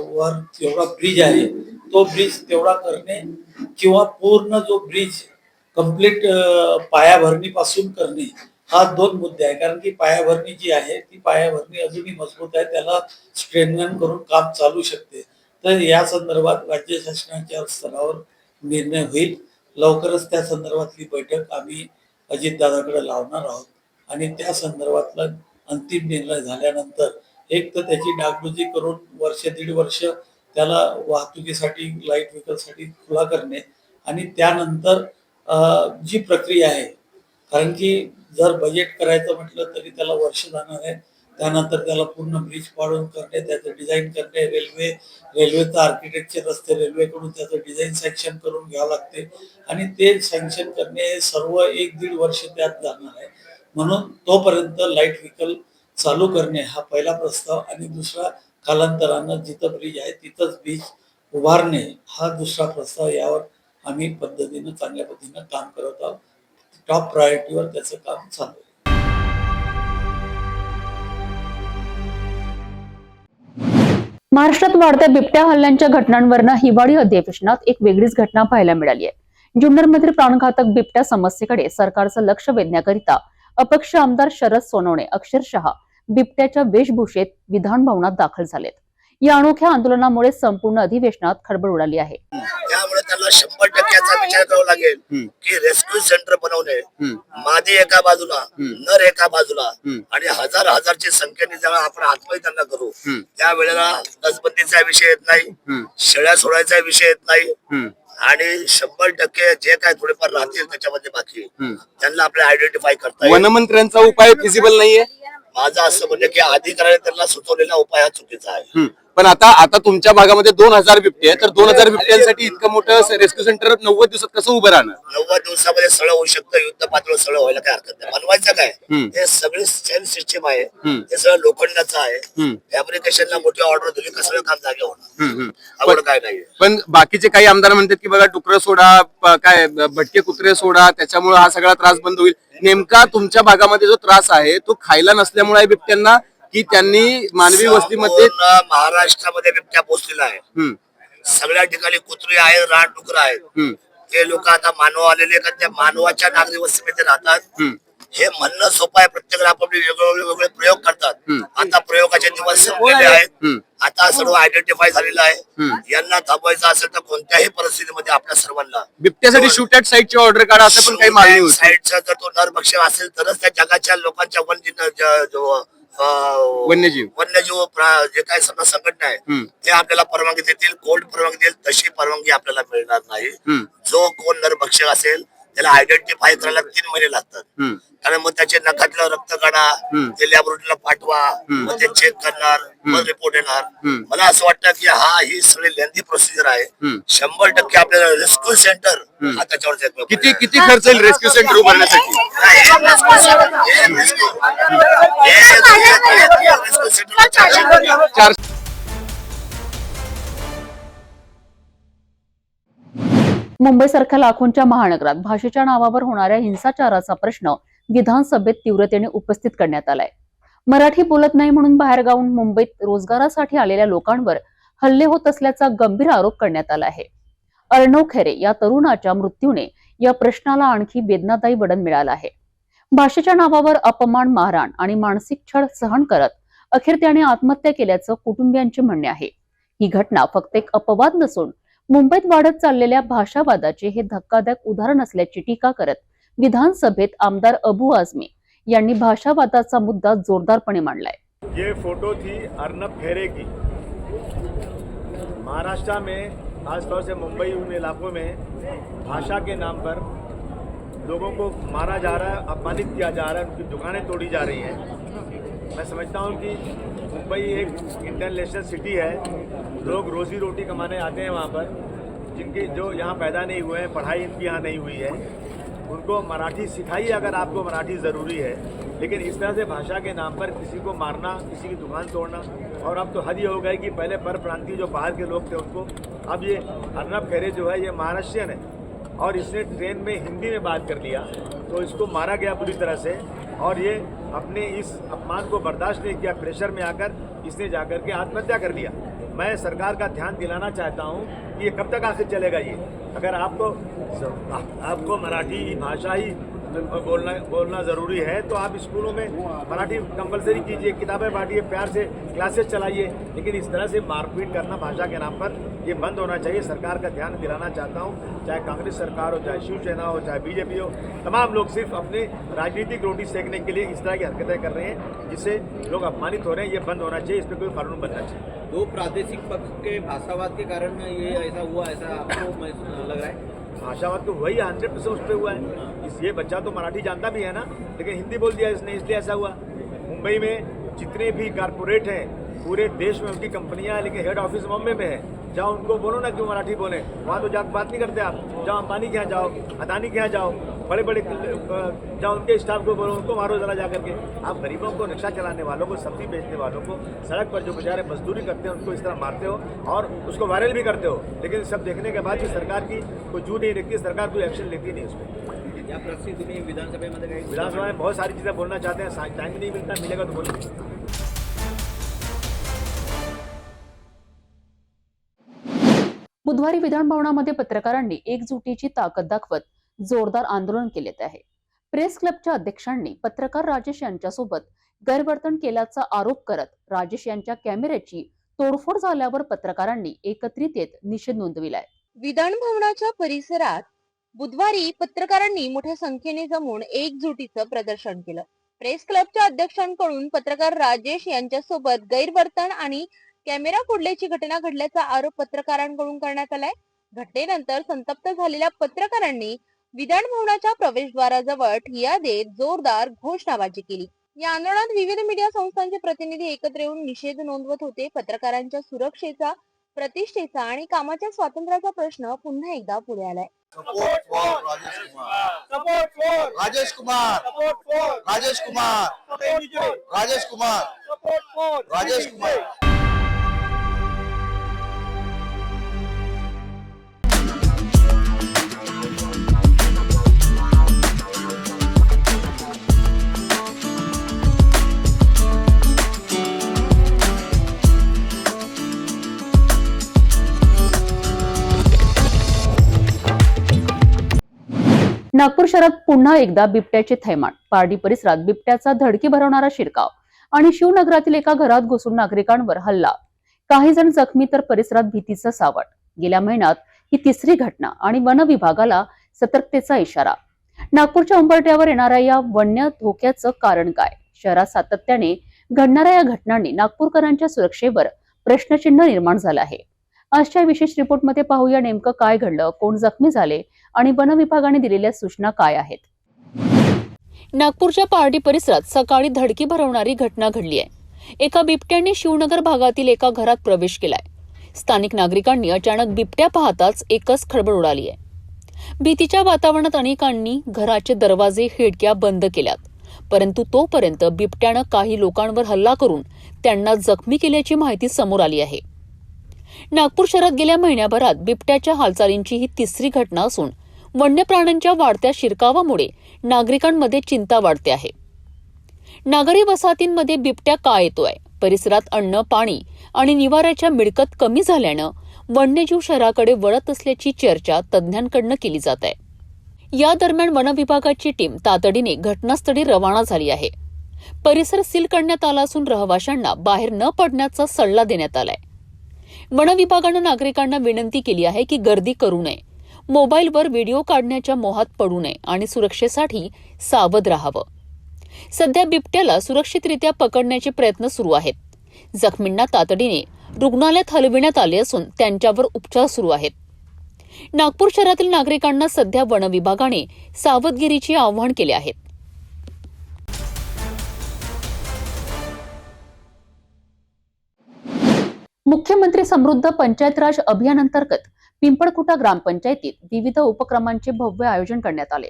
वर जेवढा ब्रिज आहे तो ब्रिज तेवढा करणे किंवा पूर्ण जो ब्रिज कंप्लीट पायाभरणीपासून करणे, हा 2 मुद्दे आहे. कारण की पायाभरणी जी आहे ती पायाभरणी अजूनही मजबूत आहे, त्याला स्ट्रेंथन करून काम चालू शकते. तर या संदर्भात राज्य शासनाच्या स्तरावर निर्णय होईल. लवकरच त्या संदर्भातली बैठक आम्ही अजितदादाकडे लावणार आहोत आणि त्या संदर्भातला अंतिम निर्णय झाल्यानंतर एक तर त्याची डागडुजी करून 1-1.5 वर्ष त्याला वाहतुकीसाठी लाईट व्हेकलसाठी खुला करणे आणि त्यानंतर जी प्रक्रिया आहे, कारण की जर बजेट करायचं म्हटलं तरी त्याला वर्ष जाणार आहे. त्यानंतर त्याला पूर्ण ब्रिज पाडून करणे, त्याचं डिझाईन करणे, रेल्वेचं आर्किटेक्चर असते, रेल्वेकडून त्याचं डिझाईन सँक्शन करून घ्यावं लागते आणि ते सँक्शन करणे हे सर्व 1-1.5 वर्ष त्यात जाणार आहे. म्हणून तोपर्यंत लाईट व्हेकल चालू करणे हा पहिला प्रस्ताव आणि दुसरा कालांतरानं जिथं ब्रिज आहे तिथंच ब्रिज उभारणे हा दुसरा प्रस्ताव. यावर आम्ही चांगल्या पद्धतीनं काम करत आहोत. टॉप प्रायोरिटीवर त्याचं काम चालू आहे. महाराष्ट्रात वाढत्या बिबट्या हल्ल्यांच्या घटनांवरनं हिवाळी अधिवेशनात एक वेगळीच घटना पाहायला मिळाली आहे. जुन्नरमधील प्राणघातक बिबट्या समस्येकडे सरकारचं लक्ष वेधण्याकरिता अपक्ष आमदार शरद सोनवणे अक्षरशः बिबट्याच्या वेशभूषेत विधान भवनात दाखल झालेत. या अनोख्या आंदोलनामुळे संपूर्ण अधिवेशनात खळबळ उडाली आहे. त्यामुळे त्यांना 100% विचार करावा लागेल की रेस्क्यू सेंटर बनवणे, मादी एका बाजूला नर एका बाजूला आणि हजारची संख्येने जेव्हा आपण आत्महत्या त्यांना करू त्यावेळेला नसबंदीचा विषय येत नाही, शेळ्या सोडायचा विषय येत नाही आणि 100% जे काय थोडेफार राहतील त्याच्यामध्ये बाकी त्यांना आपल्याला आयडेंटिफाय करता येईल. वनमंत्र्यांचा उपाय फिजिबल नाहीये. माझं असं म्हणजे की अधिकाऱ्याने त्यांना सुचवलेला उपाय हा चुकीचा आहे. पण आता तुमच्या भागामध्ये 2000 बिबटे आहे, तर 2000 बिबट्यांसाठी इतकं मोठं रेस्क्यू सेंटर 90 दिवसात कसं उभं राहणार? 90 दिवसामध्ये सगळं होऊ शकतं, युद्ध पातळीवर सगळं व्हायला काय हरकत नाही. बनवायचं काय, हे सगळी सेल सिस्टीम आहे, हे सगळं लोखंडाचं आहे. फॅब्रिकेशनला मोठी ऑर्डर दिली का सगळं काम जागे होणार, आवड काय नाही. पण बाकीचे काही आमदार म्हणतात की बघा डुकरं सोडा, काय भटके कुत्रे सोडा, त्याच्यामुळे हा सगळा त्रास बंद होईल. नेमका तुमच्या भागामध्ये जो त्रास आहे तो खायला नसल्यामुळे बिबट्यांना की त्यांनी मानवी वस्तीमध्ये महाराष्ट्रामध्ये बिबट्या पोहोचलेला आहे. सगळ्या ठिकाणी कुत्री आहेत, रानडुकर आहेत. ते लोक आता मानव आलेले का त्या मानवाच्या नागरी वस्तीमध्ये राहतात. हे म्हणणं सोपं आहे, प्रत्येकाला आपण वेगवेगळे प्रयोग करतात. आता प्रयोगाचे दिवस संपलेले आहेत. आता सर्व आयडेंटिफाय झालेलं आहे. यांना थांबवायचं असेल तर कोणत्याही परिस्थितीमध्ये आपल्या सर्वांना बिबट्यासाठी शूट ॲट साईटची ऑर्डर काढा असं पण काही मागणी होती. साईटचा जर तो नरभक्षक असेल तरच त्या जगाच्या लोकांच्या वन्यजीव जे काही समजा संघटना आहे ते आपल्याला परवानगी देतील, कोर्ट परवानगी देईल. तशी परवानगी आपल्याला मिळणार नाही. जो कोण नरभक्षक असेल त्याला आयडेंटिफाय करायला 3 महिने लागतात. कारण मग त्याचे नखातलं रक्त काढा, ते लॅबोरेटरीला पाठवा, मग ते चेक करणार, मग रिपोर्ट येणार. मला असं वाटतं की ही सगळी लेंथी प्रोसिजर आहे. 100% आपल्याला रेस्क्यू सेंटर हा त्याच्यावर किती खर्च येईल रेस्क्यू सेंटर उभारण्यासाठी? मुंबईसारख्या लाखोंच्या महानगरात भाषेच्या नावावर होणाऱ्या हिंसाचाराचा प्रश्न विधानसभेत तीव्रतेने उपस्थित करण्यात आलाय. मराठी बोलत नाही म्हणून बाहेरगावून मुंबईत रोजगारासाठी आलेल्या लोकांवर हल्ले होत असल्याचा गंभीर आरोप करण्यात आला आहे. अर्णव खैरे या तरुणाच्या मृत्यूने या प्रश्नाला आणखी वेदनादायी वळण मिळालं आहे. भाषेच्या नावावर अपमान, मारहाण आणि मानसिक छळ सहन करत अखेर त्याने आत्महत्या केल्याचं कुटुंबियांचे म्हणणे आहे. ही घटना फक्त एक अपवाद नसून मुंबईत वाढत चाललेल्या भाषावादाचे हे धक्कादायक उदाहरण असल्याची टीका करत विधानसभेत आमदार अबू आझमी यांनी भाषावादाचा मुद्दा जोरदारपणे मांडलाय. ये फोटो थी अर्नब खैरे की. महाराष्ट्र में खासतौर से मुंबई उन इलाकों में भाषा के नाम पर लोगों को मारा जा रहा है, अपमानित किया जा रहा है, उनकी दुकानें तोड़ी जा रही हैं. मैं समझता हूँ कि मुंबई एक इंटरनेशनल सिटी है. लोग रोजी रोटी कमाने आते हैं वहाँ पर, जिनके जो यहाँ पैदा नहीं हुए हैं, पढ़ाई इनकी यहाँ नहीं हुई है, उनको मराठी सिखाइए अगर आपको मराठी ज़रूरी है. लेकिन इस तरह से भाषा के नाम पर किसी को मारना, किसी की दुकान तोड़ना, और अब तो हद ये हो गई कि पहले परप्रांतीय जो बाहर के लोग थे उनको, अब ये अर्नब खैरे जो है ये महाराष्ट्रियन है और इसने ट्रेन में हिंदी में बात कर लिया तो इसको मारा गया पूरी तरह से. और ये अपने इस अपमान को बर्दाश्त नहीं किया, प्रेशर में आकर इसने जाकर के आत्महत्या कर लिया. मैं सरकार का ध्यान दिलाना चाहता हूँ कि ये कब तक आखिर चलेगा ये. अगर आपको मराठी भाषा ही बोलना ज़रूरी है तो आप स्कूलों में मराठी कंपलसरी कीजिए, किताबें बांटिए, प्यार से क्लासेस चलाइए. लेकिन इस तरह से मारपीट करना भाषा के नाम पर ये बंद होना चाहिए. सरकार का ध्यान दिलाना चाहता हूँ, चाहे कांग्रेस सरकार हो, चाहे शिवसेना हो, चाहे बीजेपी हो, तमाम लोग सिर्फ अपने राजनीतिक रोटी सेकने के लिए इस तरह की हरकतें कर रहे हैं जिससे लोग अपमानित हो रहे हैं. ये बंद होना चाहिए, इस पर कोई कानून बनना चाहिए. 2 प्रादेशिक पक्ष के भाषावाद के कारण ये ऐसा हुआ, ऐसा आपको लग रहा है? भाषावाद तो वही 100% उस पर हुआ है. ये बच्चा तो मराठी जानता भी है ना, लेकिन हिंदी बोल दिया इसने, इसलिए ऐसा हुआ. मुंबई में जितने भी कारपोरेट हैं, पूरे देश में उनकी कंपनियां हैं, लेकिन हेड ऑफिस बॉम्बे में है. जाओ उनको बोलो ना क्यों मराठी बोले, वहाँ तो जाकर बात नहीं करते आप. जाओ अंबानी के यहाँ जाओ, अदानी के यहाँ जाओ, बड़े बड़े जाओ उनके स्टाफ को बोलो, उनको मारो जरा जा करके. आप गरीबों को, रिक्शा चलाने वालों को, सब्जी बेचने वालों को, सड़क पर जो बेचारे मजदूरी करते हैं उनको इस तरह मारते हो और उसको वायरल भी करते हो. लेकिन सब देखने के बाद भी सरकार की कोई जू नहीं रखती, सरकार कोई एक्शन लेती नहीं उस पर. या प्रश्न तुम्ही विधानसभेमध्ये काही विधानसभा में बहुत सारी चीज़ें बोलना चाहते हैं, टाइम नहीं मिलता, मिलेगा तो बोलेंगे. बुधवारी विधान भवनामध्ये पत्रकारांनी एकजुटीची ताकद दाखवत जोरदार आंदोलन केले आहे. प्रेस क्लबच्या अध्यक्षांनी पत्रकार राजेश यांच्यासोबत गैरवर्तन केल्याचा आरोप करत राजेश यांच्या कॅमेऱ्याची तोडफोड झाल्यावर पत्रकारांनी एकत्रित येत निषेध नोंदविलाय. विधान भवनाच्या परिसरात बुधवारी पत्रकारांनी मोठ्या संख्येने जमून एकजुटीचं प्रदर्शन केलं. प्रेस क्लबच्या अध्यक्षांकडून पत्रकार राजेश यांच्यासोबत गैरवर्तन आणि कॅमेरा फोडल्याची घटना घडल्याचा आरोप पत्रकारांकडून करण्यात आलाय. घटनेनंतर संतप्त झालेल्या पत्रकारांनी विधान भवनाच्या प्रवेशद्वाराजवळ ठिय्या देत जोरदार घोषणाबाजी केली. या आंदोलनात विविध मीडिया संस्थांचे प्रतिनिधी एकत्र येऊन निषेध नोंदवत होते. पत्रकारांच्या सुरक्षेचा, प्रतिष्ठेचा आणि कामाच्या स्वातंत्र्याचा प्रश्न पुन्हा एकदा पुढे आलाय. राजेश कुमार. नागपूर शहरात पुन्हा एकदा बिबट्याचे थैमान. पारडी परिसरात बिबट्याचा धडकी भरवणारा शिरकाव आणि शिवनगरातील एका घरात घुसून नागरिकांवर हल्ला. काही जण जखमी तर परिसरात भीतीचं सावट. गेल्या महिन्यात ही तिसरी घटना आणि वन विभागाला सतर्कतेचा इशारा. नागपूरच्या उंबरठ्यावर येणाऱ्या या वन्य धोक्याचं कारण काय? शहरात सातत्याने घडणाऱ्या या घटनांनी नागपूरकरांच्या सुरक्षेवर प्रश्नचिन्ह निर्माण झालं आहे. आजच्या विशेष रिपोर्टमध्ये पाहूया नेमकं काय घडलं, कोण जखमी झाले आणि वन विभागाने दिलेल्या सूचना काय आहेत. नागपूरच्या पारडी परिसरात सकाळी धडकी भरवणारी घटना घडली आहे. एका बिबट्याने शिवनगर भागातील एका घरात प्रवेश केलाय. स्थानिक नागरिकांनी अचानक बिबट्या पाहताच एकच खळबळ उडाली आहे. भीतीच्या वातावरणात अनेकांनी घराचे दरवाजे खिडक्या बंद केल्यात, परंतु तोपर्यंत बिबट्यानं काही लोकांवर हल्ला करून त्यांना जखमी केल्याची माहिती समोर आली आहे. नागपूर शहरात गेल्या महिन्याभरात बिबट्याच्या हालचालींची ही तिसरी घटना असून वन्य प्राण्यांच्या वाढत्या शिरकावामुळे नागरिकांमध्ये चिंता वाढते आहे. नागरी वसाहतींमध्ये बिबट्या का येतोय? परिसरात अन्न, पाणी आणि निवाऱ्याच्या मिळकत कमी झाल्यानं वन्यजीव शहराकडे वळत असल्याची चर्चा तज्ज्ञांकडून केली जात आहे. या दरम्यान वन विभागाची टीम तातडीने घटनास्थळी रवाना झाली आहे. परिसर सील करण्यात आला असून रहिवाशांना बाहेर न पडण्याचा सल्ला देण्यात आलाय. वन विभागानं नागरिकांना विनंती केली आहे की गर्दी करू नये, मोबाईलवर व्हिडिओ काढण्याच्या मोहात पडू नये आणि सुरक्षेसाठी सावध राहावं. सध्या बिबट्याला सुरक्षितरित्या पकडण्याचे प्रयत्न सुरू आहेत. जखमींना तातडीने रुग्णालयात हलविण्यात आले असून त्यांच्यावर उपचार सुरू आहेत. नागपूर शहरातील नागरिकांना सध्या वन विभागाने सावधगिरीचे आवाहन केले आहे. मुख्यमंत्री समृद्ध पंचायत राज अभियानांतर्गत पिंपळखुटा ग्रामपंचायतीत विविध उपक्रमांचे भव्य आयोजन करण्यात आले.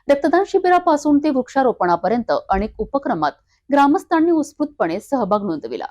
रक्तदान शिबिरापासून ते वृक्षारोपणापर्यंत अनेक उपक्रमात ग्रामस्थांनी उत्स्फूर्तपणे सहभाग नोंदविला.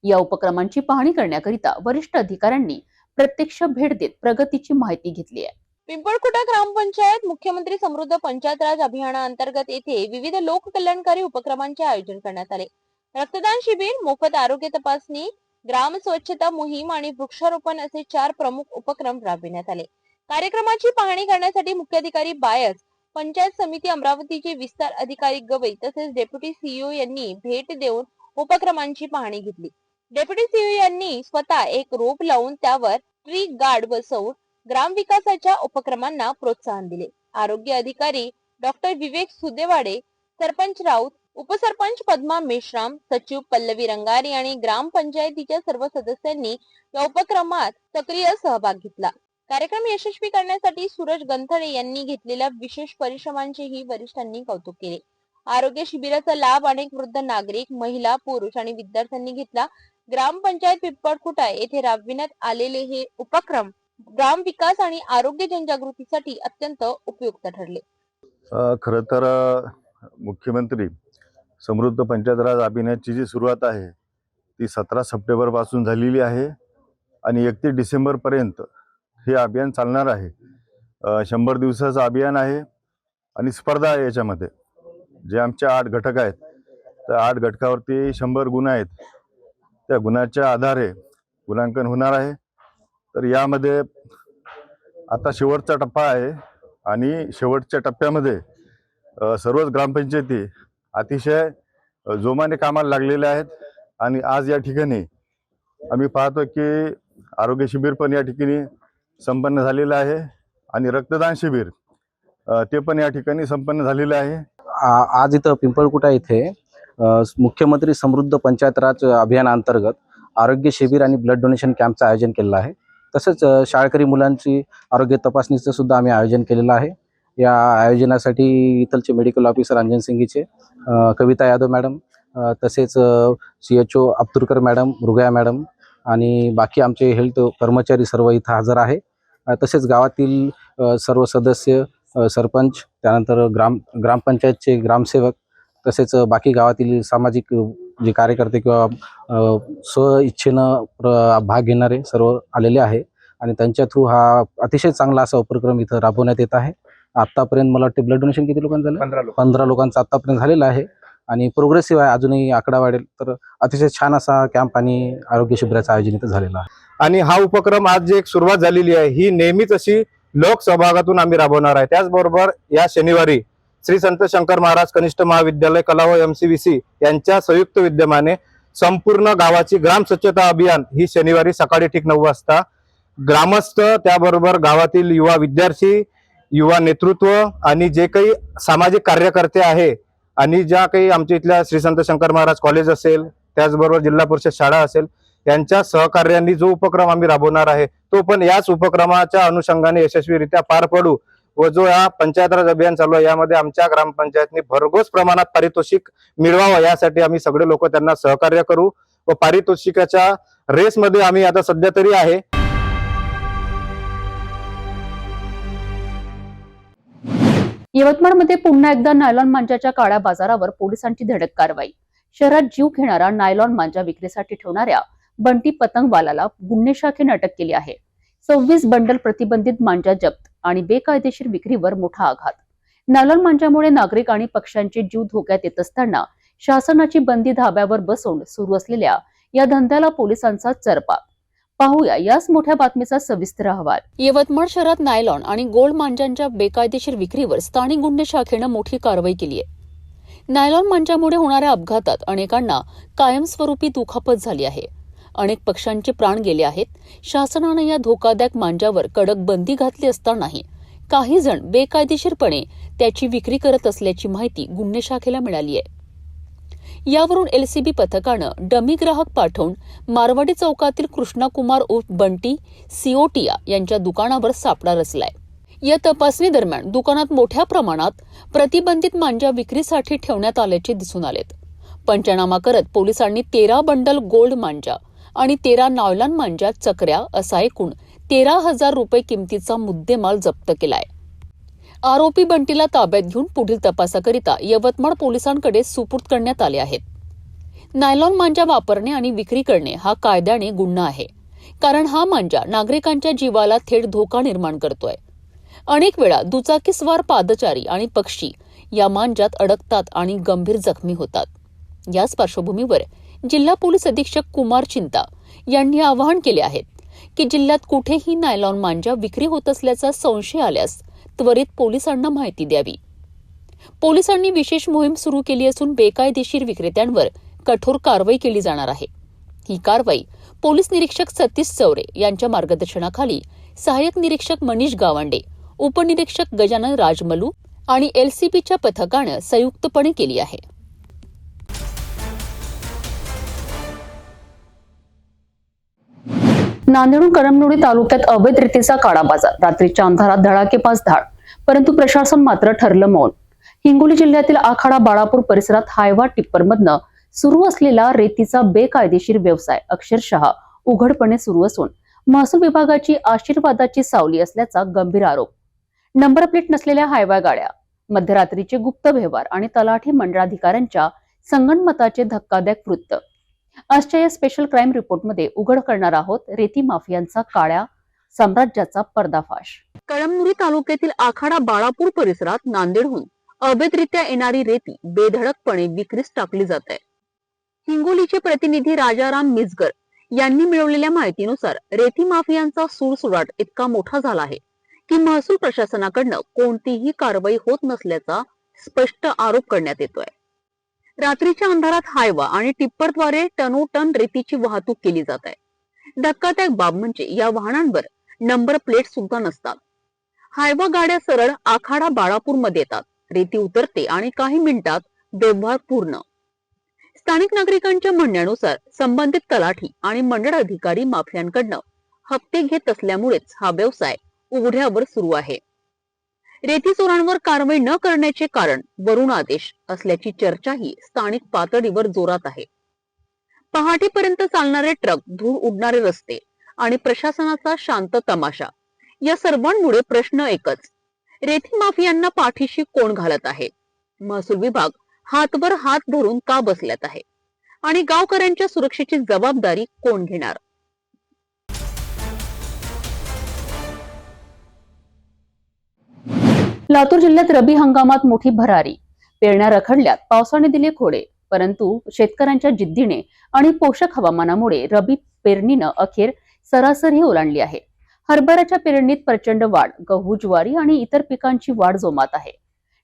या उपक्रमांची पाहणी करण्याकरिता वरिष्ठ अधिकाऱ्यांनी प्रत्यक्ष भेट देत प्रगतीची माहिती घेतली आहे. पिंपळखुटा ग्रामपंचायत मुख्यमंत्री समृद्ध पंचायत राज अभियानाअंतर्गत येथे विविध लोककल्याणकारी उपक्रमांचे आयोजन करण्यात आले. रक्तदान शिबिर, मोफत आरोग्य तपासणी, ग्राम स्वच्छता मोहीम आणि वृक्षारोपण असे 4 प्रमुख उपक्रम राबविण्यात आले. कार्यक्रमाची पाहणी करण्यासाठी मुख्याधिकारी बायस, पंचायत समिती अमरावतीचे विस्तार अधिकारी गवई तसेच डेप्युटी सीईओ यांनी भेट देऊन उपक्रमांची पाहणी घेतली. डेप्युटी सीईओ यांनी स्वतः एक रोप लावून त्यावर ट्री गार्ड बसवून ग्रामविकासाच्या उपक्रमांना प्रोत्साहन दिले. आरोग्य अधिकारी डॉक्टर विवेक सुदेवाडे, सरपंच राऊत, उपसरपंच पद्मा मेश्राम, सचिव पल्लवी रंगारी आणि ग्रामपंचायतीच्या सर्व सदस्यांनी या उपक्रमात सक्रिय सहभाग घेतला. कार्यक्रम यशस्वी करण्यासाठी सूरज गंथळे यांनी घेतलेल्या विशेष परिश्रमांचेही वरिष्ठांनी कौतुक केले. आरोग्य शिबिराचा लाभ अनेक वृद्ध नागरिक, महिला, पुरुष आणि विद्यार्थ्यांनी घेतला. ग्रामपंचायत पिंपळखुटा येथे राबविण्यात आलेले हे उपक्रम ग्राम विकास आणि आरोग्य जनजागृतीसाठी अत्यंत उपयुक्त ठरले. खरं तर मुख्यमंत्री समृद्ध पंचायत राज अभियानाची जी सुरुवात आहे ती 17 सप्टेंबर पासून झालेली आहे आणि 31 डिसेंबर पर्यंत हे अभियान चालणार आहे. 100 दिवसाचं अभियान आहे आणि स्पर्धा आहे. याच्यामध्ये जे आमचे 8 घटक आहेत त्या 8 घटकावरती 100 गुण आहेत. त्या गुणाच्या आधारे गुणांकन होणार आहे. तर यामध्ये आता शेवटचा टप्पा आहे आणि शेवटच्या टप्प्यामध्ये सर्वच ग्रामपंचायती अतिशय जोमाने कामाला लागलेल्या आहेत. आणि आज या ठिकाणी आम्ही पाहतो की आरोग्य शिबिर पण या ठिकाणी संपन्न झालेलं आहे आणि रक्तदान शिबिर ते पण या ठिकाणी संपन्न झालेलं आहे. आज इथं पिंपळखुटा इथे मुख्यमंत्री समृद्ध पंचायत राज अभियानाअंतर्गत आरोग्य शिबिर आणि ब्लड डोनेशन कॅम्पचं आयोजन केलेलं आहे. तसंच शाळकरी मुलांची आरोग्य तपासणीचं सुद्धा आम्ही आयोजन केलेलं आहे. या आयोजनासाठी इथलचे मेडिकल ऑफिसर अंजन सिंगीचे, कविता यादव मॅडम, तसेच CHO अब्दुलकर मॅडम, मृगया मॅडम आणि बाकी आमचे हेल्थ कर्मचारी सर्व इथं हजर आहे. तसेच गावातील सर्व सदस्य, सरपंच, त्यानंतर ग्रामपंचायतचे ग्रामसेवक, तसेच बाकी गावातील सामाजिक जे कार्यकर्ते किंवा स्व इच्छेनं भाग घेणारे सर्व आलेले आहे आणि त्यांच्या थ्रू हा अतिशय चांगला असा उपक्रम इथं राबवण्यात येत आहे. आतापर्यंत मला वाटते ब्लड डोनेशन किती लोकांचं झालं? 15 लोकांचं आतापर्यंत झालेलं आहे आणि प्रोग्रेसिव्ह आहे, अजूनही आकडा वाढेल. तर अतिशय छान असा कॅम्प आणि आरोग्य शिबिराचं आयोजन इथं झालेलं आहे. आणि हा उपक्रम आज जी एक सुरुवात झालेली आहे ही नेहमीच अशी लोकसहभागातून आम्ही राबवणार आहे. त्याचबरोबर या शनिवारी श्री संत शंकर महाराज कनिष्ठ महाविद्यालय कला व MCVC यांच्या संयुक्त विद्यमाने संपूर्ण गावाची ग्राम स्वच्छता अभियान ही शनिवारी सकाळी ठीक 9 वाजता ग्रामस्थ, त्याबरोबर गावातील युवा विद्यार्थी, युवा नेतृत्व आणि जे काही सामाजिक कार्यकर्ते आहे आणि ज्या काही आमच्या इथल्या श्री संत शंकर महाराज कॉलेज असेल, त्याचबरोबर जिल्हा परिषद शाळा असेल, यांच्या सहकार्याने जो उपक्रम आम्ही राबवणार आहे तो पण याच उपक्रमाच्या अनुषंगाने यशस्वीरित्या पार पडू व जो या पंचायत राज अभियान चालू आहे यामध्ये आमच्या ग्रामपंचायतनी भरघोस प्रमाणात पारितोषिक मिळवावं यासाठी आम्ही सगळे लोक त्यांना सहकार्य करू व पारितोषिकाच्या रेसमध्ये आम्ही आता सध्या तरी आहे. यवतमाळमध्ये पुन्हा एकदा नायलॉन मांजाच्या काळ्या बाजारावर पोलिसांची धडक कारवाई. शहरात जीव घेणारा नायलॉन मांजा विक्रीसाठी ठेवणाऱ्या बंटी पतंगवालाला गुन्हे शाखेने अटक केली आहे. 26 बंडल प्रतिबंधित मांजा जप्त आणि बेकायदेशीर विक्रीवर मोठा आघात. नायलॉन मांजामुळे नागरिक आणि पक्ष्यांचे जीव धोक्यात येत असताना शासनाची बंदी धाब्यावर बसवून सुरू असलेल्या या धंद्याला पोलिसांचा चरपा. पाहूया याच मोठ्या बातमीचा सविस्तर अहवाल. यवतमाळ शहरात नायलॉन आणि गोल्ड मांजांच्या बेकायदेशीर विक्रीवर स्थानिक गुन्हे शाखेनं मोठी कारवाई केली आहे. नायलॉन मांजामुळे होणाऱ्या अपघातात अनेकांना कायमस्वरूपी दुखापत झाली आहे. अनेक पक्ष्यांचे प्राण गेले आहेत. शासनानं या धोकादायक मांजावर कडक बंदी घातली असतानाही काही जण बेकायदेशीरपणे त्याची विक्री करत असल्याची माहिती गुन्हे शाखेला मिळाली आहे. यावरून एलसीबी पथकानं डमी ग्राहक पाठवून मारवाडी चौकातील कृष्णा कुमार उर्फ बंटी सिओटिया यांच्या दुकानावर सापळा रचलाय. या तपासणी दरम्यान दुकानात मोठ्या प्रमाणात प्रतिबंधित मांजा विक्रीसाठी ठेवण्यात आल्याचे दिसून आलेत. पंचनामा करत पोलिसांनी 13 बंडल गोल्ड मांजा आणि 13 नायलॉन मांजा चकऱ्या असा एकूण 13,000 रुपये किमतीचा मुद्देमाल जप्त केलाय. आरोपी बंटीला ताब्यात घेऊन पुढील तपासाकरिता यवतमाळ पोलिसांकडे सुपूर्द करण्यात आले आहेत. नायलॉन मांजा वापरणे आणि विक्री करणे हा कायद्याने गुन्हा आहे, कारण हा मांजा नागरिकांच्या जीवाला थेट धोका निर्माण करतोय. अनेक वेळा दुचाकीस्वार पादचारी आणि पक्षी या मांजात अडकतात आणि गंभीर जखमी होतात. याच पार्श्वभूमीवर जिल्हा पोलीस अधीक्षक कुमार चिंता यांनी आवाहन केले आहे की जिल्ह्यात कुठेही नायलॉन मांजा विक्री होत असल्याचा संशय आल्यास त्वरित पोलिसांना माहिती द्यावी. पोलिसांनी विशेष मोहीम सुरू केली असून बेकायदेशीर विक्रेत्यांवर कठोर कारवाई केली जाणार आहे. ही कारवाई पोलीस निरीक्षक सतीश चौरे यांच्या मार्गदर्शनाखाली सहाय्यक निरीक्षक मनीष गावंडे, उपनिरीक्षक गजानन राजमलू आणि एलसीबीच्या पथकानं संयुक्तपणे केली आहे. नांदेडहून कळमनुरी तालुक्यात अवैध रेतीचा काळा बाजार. रात्रीच्या अंधारात धडाकेबाज धाड, परंतु प्रशासन मात्र ठरलं मौन. हिंगोली जिल्ह्यातील आखाडा बाळापूर परिसरात हायवा टिप्परमधनं सुरू असलेला रेतीचा बेकायदेशीर व्यवसाय अक्षरशः उघडपणे सुरू असून महसूल विभागाची आशीर्वादाची सावली असल्याचा गंभीर आरोप. नंबर प्लेट नसलेल्या हायवा गाड्या, मध्यरात्रीचे गुप्त व्यवहार आणि तलाठी मंडळाधिकाऱ्यांच्या संगनमताचे धक्कादायक वृत्त. आजच्या या स्पेशल क्राईम रिपोर्टमध्ये उघड करणार आहोत रेती माफियांचा काळ्या साम्राज्याचा पर्दाफाश. कळमनुरी तालुक्यातील आखाडा बाळापूर परिसरात नांदेडहून अवैधरित्या येणारी रेती बेधडकपणे विक्रीस टाकली जात आहे. हिंगोलीचे प्रतिनिधी राजाराम मिजगर यांनी मिळवलेल्या माहितीनुसार रेती माफियांचा सुरसुराट इतका मोठा झाला आहे की महसूल प्रशासनाकडनं कोणतीही कारवाई होत नसल्याचा स्पष्ट आरोप करण्यात येतोय. रात्रीच्या अंधारात हायवा आणि टिप्परद्वारे टनोटन रेतीची वाहतूक केली जात आहे. धक्कादायक बाब म्हणजे या वाहनांवर नंबर प्लेट सुद्धा नसतात. हायवा गाड्या सरळ आखाडा बाळापूर मध्ये येतात, रेती उतरते आणि काही मिनिटात व्यवहार पूर्ण. स्थानिक नागरिकांच्या म्हणण्यानुसार संबंधित तलाठी आणि मंडळ अधिकारी माफियांकडनं हप्ते घेत असल्यामुळेच हा व्यवसाय उघड्यावर सुरू आहे. रेती चोरांवर कारवाई न करण्याचे कारण वरून आदेश असल्याची चर्चाही स्थानिक पातळीवर जोरात आहे. पहाटेपर्यंत चालणारे ट्रक, धूळ उडणारे रस्ते आणि प्रशासनाचा शांत तमाशा या सर्वांमुळे प्रश्न एकच, रेती माफियांना पाठीशी कोण घालत आहे? महसूल विभाग हातवर हात धरून का बसल्यात आहे आणि गावकऱ्यांच्या सुरक्षेची जबाबदारी कोण घेणार? लातूर जिल्ह्यात रबी हंगामात मोठी भरारी. पेरण्या रखडल्यात, पावसाने दिले खोडे. परंतु शेतकऱ्यांच्या जिद्दीने आणि पोषक हवामानामुळे रबी पेरणीनं अखेर सरासरी ओलांडली आहे. हरभऱ्याच्या पेरणीत प्रचंड वाढ, गहू, ज्वारी आणि इतर पिकांची वाढ जोमात आहे.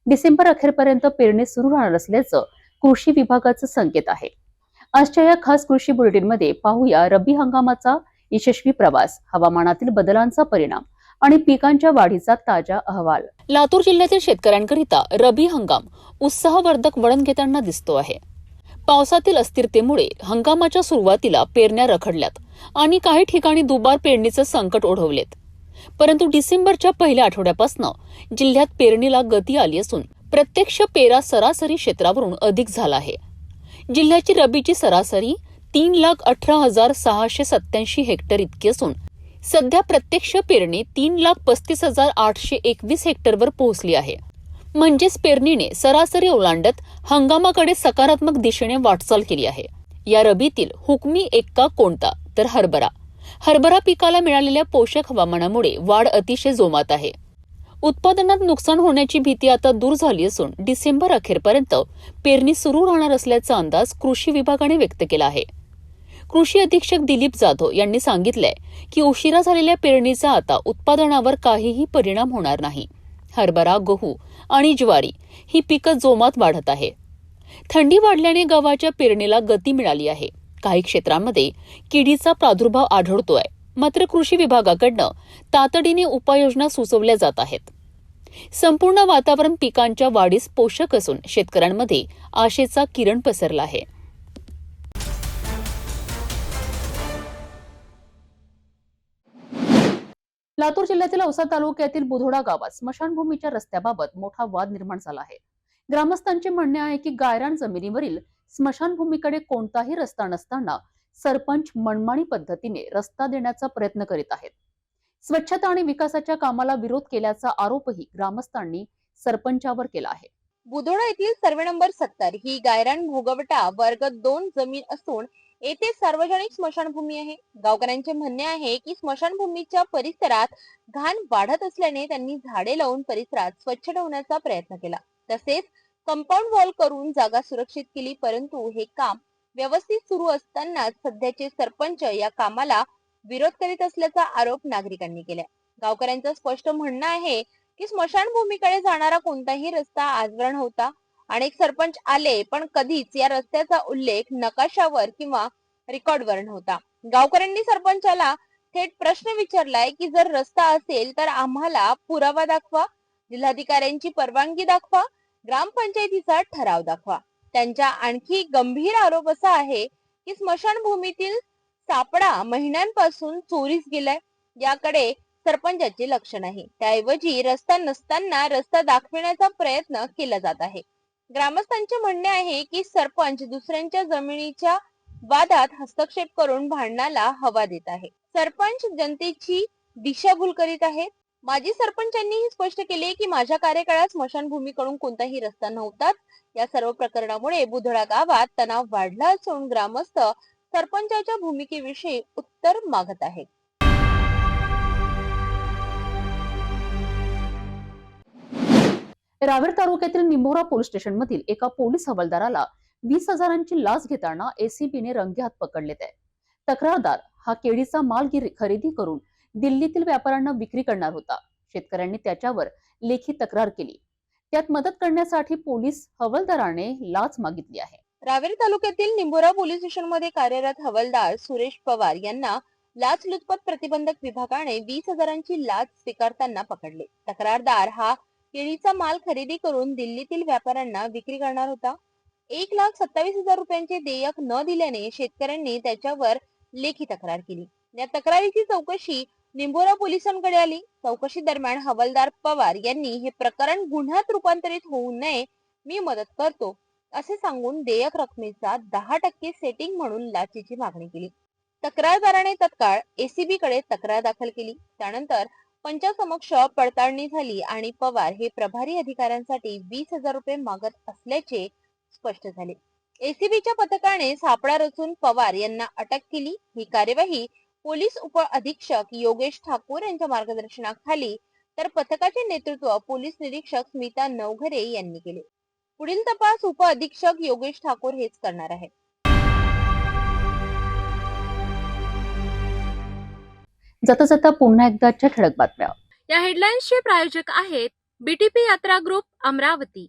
डिसेंबर अखेरपर्यंत पेरणी सुरू राहणार असल्याचं कृषी विभागाचं संकेत आहे. आजच्या या खास कृषी बुलेटिनमध्ये पाहूया रब्बी हंगामाचा यशस्वी प्रवास, हवामानातील बदलांचा परिणाम आणि पिकांच्या वाढीचा ताजा अहवाल. लातूर जिल्ह्यातील शेतकऱ्यांकरिता रब्बी हंगाम उत्साहवर्धक वळण घेताना दिसतो आहे. पावसातील अस्थिरतेमुळे हंगामाच्या सुरुवातीला पेरण्या रखडल्यात आणि काही ठिकाणी दुबार पेरणीचं संकट ओढवलेत. परंतु डिसेंबरच्या पहिल्या आठवड्यापासून जिल्ह्यात पेरणीला गती आली असून प्रत्यक्ष पेरा सरासरी क्षेत्रावरून अधिक झाला आहे. जिल्ह्याची रबीची सरासरी 3,18,687 हेक्टर इतकी असून सध्या प्रत्यक्ष पेरणी 3,35,821 हेक्टरवर पोहोचली आहे. म्हणजेच पेरणीने सरासरी ओलांडत हंगामाकडे सकारात्मक दिशेने वाटचाल केली आहे. या रबीतील हुकमी एक्का कोणता तर हरभरा पिकाला मिळालेल्या पोषक हवामानामुळे वाढ अतिशय जोमात आहे. उत्पादनात नुकसान होण्याची भीती आता दूर झाली असून डिसेंबर अखेरपर्यंत पेरणी सुरू राहणार असल्याचा अंदाज कृषी विभागाने व्यक्त केला आहे. कृषी अधीक्षक दिलीप जाधव यांनी सांगितलंय की उशिरा झालेल्या पेरणीचा आता उत्पादनावर काहीही परिणाम होणार नाही. हरभरा, गहू आणि ज्वारी ही पिकं जोमात वाढत आहे. थंडी वाढल्याने गव्हाच्या पेरणीला गती मिळाली आहे. काही क्षेत्रांमध्ये किडीचा प्रादुर्भाव आढळतोय. मात्र कृषी विभागाकडनं तातडीने उपाययोजना सुचवल्या जात आहेत. संपूर्ण वातावरण पिकांच्या वाढीस पोषक असून शेतकऱ्यांमध्ये आशेचा किरण पसरला आहे. लातूर जिल्ह्यातील औसा तालुक्यातील बुधोडा गावात स्मशानभूमीच्या रस्त्याबाबत मोठा वाद निर्माण झाला आहे. ग्रामस्थांचे म्हणणे आहे की गायरान जमिनीवरील स्मशानभूमीकडे कोणताही रस्ता नसताना सरपंच मनमानी पद्धतीने रस्ता देण्याचा प्रयत्न करीत आहेत. स्वच्छता आणि विकासाच्या कामाला विरोध केल्याचा आरोपही ग्रामस्थांनी सरपंचावर केला आहे. बुधोडा येथील सर्वे नंबर 70 ही गायरान भोगवटा वर्ग 2 जमीन असून येथे सार्वजनिक स्मशानभूमी आहे. गावकऱ्यांचे म्हणणे आहे की स्मशानभूमीच्या परिसरात घाण वाढत असल्याने त्यांनी झाडे लावून परिसरात स्वच्छ ठेवण्याचा प्रयत्न केला. तसेच कंपाऊंड वॉल करून जागा सुरक्षित केली. परंतु हे काम व्यवस्थित सुरू असतानाच सध्याचे सरपंच या कामाला विरोध करीत असल्याचा आरोप नागरिकांनी केला. गावकऱ्यांचं स्पष्ट म्हणणं आहे की स्मशानभूमीकडे जाणारा कोणताही रस्ता आजवर नव्हता. अनेक सरपंच आले पण कधीच या रस्त्याचा उल्लेख नकाशावर किंवा रेकॉर्डवर नव्हता. गावकऱ्यांनी सरपंचाला थेट प्रश्न विचारलाय की जर रस्ता असेल तर आम्हाला पुरावा दाखवा, जिल्हाधिकाऱ्यांची परवानगी दाखवा, ग्रामपंचायतीचा ठराव दाखवा. त्यांचा आणखी गंभीर आरोप असा आहे की स्मशानभूमीतील सापडा महिन्यांपासून चोरीस गेलाय. याकडे सरपंचाचे लक्ष नाही. त्याऐवजी रस्ता नसताना रस्ता दाखविण्याचा प्रयत्न केला जात आहे. ग्रामस्थांचे म्हणणे आहे की सरपंच दुसऱ्यांच्या जमिनीच्या वादात हस्तक्षेप करून भांडणाला हवा देत आहे. सरपंच जनतेची दिशाभूल करीत आहेत. माजी सरपंचांनीही स्पष्ट केले की माझ्या कार्यकाळात स्मशानभूमीकडून कोणताही रस्ता नव्हताच. या सर्व प्रकरणामुळे बुधोडा गावात तणाव वाढला असून ग्रामस्थ सरपंचाच्या भूमिकेविषयी उत्तर मागत आहेत. रावेर तालुक्यातील निंबोरा पोलीस स्टेशन मधील एका पोलीस हवालदाराला 20,000ची लाच घेताना एसीबीने रंगेहात पकडले आहे. तक्रारदार हा केळीचा माल खरेदी करून दिल्लीतील व्यापाऱ्यांना विक्री करणार होता. शेतकऱ्यांनी त्याच्यावर लेखी तक्रार केली. त्यात मदत करण्यासाठी पोलीस हवालदाराने लाच मागितली आहे. रावेर तालुक्यातील निंबोरा पोलीस स्टेशन मध्ये कार्यरत हवालदार सुरेश पवार यांना लाचलुचपत प्रतिबंधक विभागाने 20,000ची लाच स्वीकारताना पकडले. तक्रारदार हा केळीचा माल खरेदी करून दिल्लीतील व्यापाऱ्यांना विक्री करणार होता. 1,27,000 रुपयांचे देयक न दिल्याने शेतकऱ्यांनी त्याच्यावर लेखी तक्रार केली. या तक्रारीची चौकशी निंबोरा पोलिसांकडे आली. चौकशी दरम्यान हवालदार पवार यांनी हे प्रकरण गुन्ह्यात रूपांतरित होऊ नये मी मदत करतो असे सांगून देयक रकमेचा 10% सेटिंग म्हणून लाचेची मागणी केली. तक्रारदाराने तत्काळ एसीबी कडे तक्रार दाखल केली. त्यानंतर पंचासमक्ष पडताळणी झाली आणि पवार हे प्रभारी अधिकाऱ्यांसाठी 20,000 रुपये मागत असल्याचे स्पष्ट झाले. एसीबीच्या पथकाने सापळा रचून पवार यांना अटक केली. ही कार्यवाही पोलीस उप अधीक्षक योगेश ठाकूर यांच्या मार्गदर्शनाखाली तर पथकाचे नेतृत्व पोलीस निरीक्षक स्मिता नवघरे यांनी केले. पुढील तपास उप अधीक्षक योगेश ठाकूर हेच करणार आहेत. जाता जाता पुन्हा एकदाच्या ठळक बातम्या. या हेडलाईन्सचे प्रायोजक आहेत बीटीपी यात्रा ग्रुप अमरावती.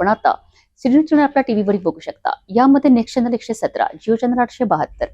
आपण आता सिटी न्यूज चॅनल आपल्या टीव्हीवर बघू शकता. यामध्ये next channel 117, Jio channel 872,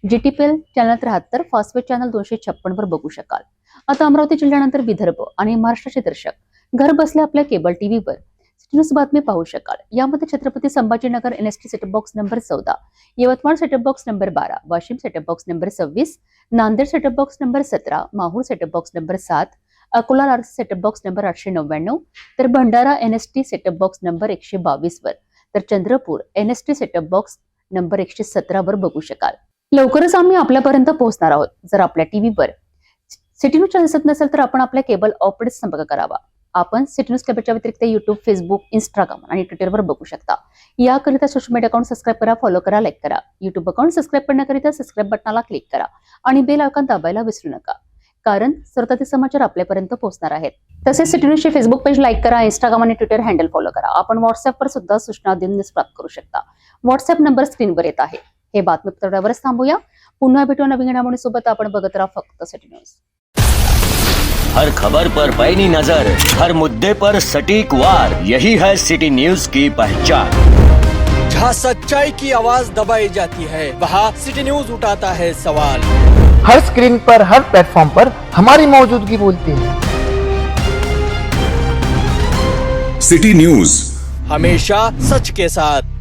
GTPL channel 73, Fastway channel 256 वर बघू शकाल. आता अमरावती जिल्ह्यानंतर विदर्भ आणि महाराष्ट्राचे दर्शक घर बसल्या आपल्या केबल टीव्हीवर सिटी न्यूज बातमी पाहू शकाल. यामध्ये Chhatrapati Sambhajinagar NST setup box number 14, Yavatmal setup box number 12, Washim setup box number 26, Nanded setup box number 17, Mahur setup box number 7, Akola RC setup box number 899, तर Bhandara NST setup box number 122 वर, तर Chandrapur NST setup box number 117 वर बघू शकाल. लवकरच आम्ही आपल्यापर्यंत पोहोचणार आहोत. जर आपल्या टीव्हीवर सिटी न्यूज चॅनल दिसत नसेल तर आपण आपल्या केबल ऑपरेटर संपर्क करावा. आपण सिटी न्यूज केबलच्या व्यतिरिक्त युट्यूब, फेसबुक, इंस्टाग्राम आणि ट्विटरवर बघू शकता. याकरिता सोशल मीडिया अकाउंट सबस्क्राईब करा, फॉलो करा, लाईक करा. युट्यूब अकाउंट सबस्क्राईब करण्याकरिता सबस्क्राईब बटनाला क्लिक करा आणि बेल आयकॉन दाबायला विसरू नका, कारण सततचे समाचार आपल्यापर्यंत पोहोचणार आहेत. तसेच सिटी न्यूजचे फेसबुक पेज लाईक करा, इंस्टाग्राम आणि ट्विटर हँडल फॉलो करा. आपण व्हॉट्सअपवर सुद्धा सूचना देऊन न्यूज प्राप्त करू शकता. व्हॉट्सअप नंबर स्क्रीनवर येत आहे. हे बातमीपत्रावरच थांबूया. पुन्हा भेटूया नवीन घडामोडी सोबत. आपण बघत राहा फक्त सिटी न्यूज. हर खबर पर पैनी नजर, हर मुद्दे पर सटीक वार, यही है सिटी न्यूज की पहचान. जहाँ सच्चाई की आवाज दबाई जाती है, वहाँ सिटी न्यूज उठाता है सवाल. हर स्क्रीन पर, हर प्लेटफॉर्म पर हमारी मौजूदगी बोलती है. सिटी न्यूज हमेशा सच के साथ.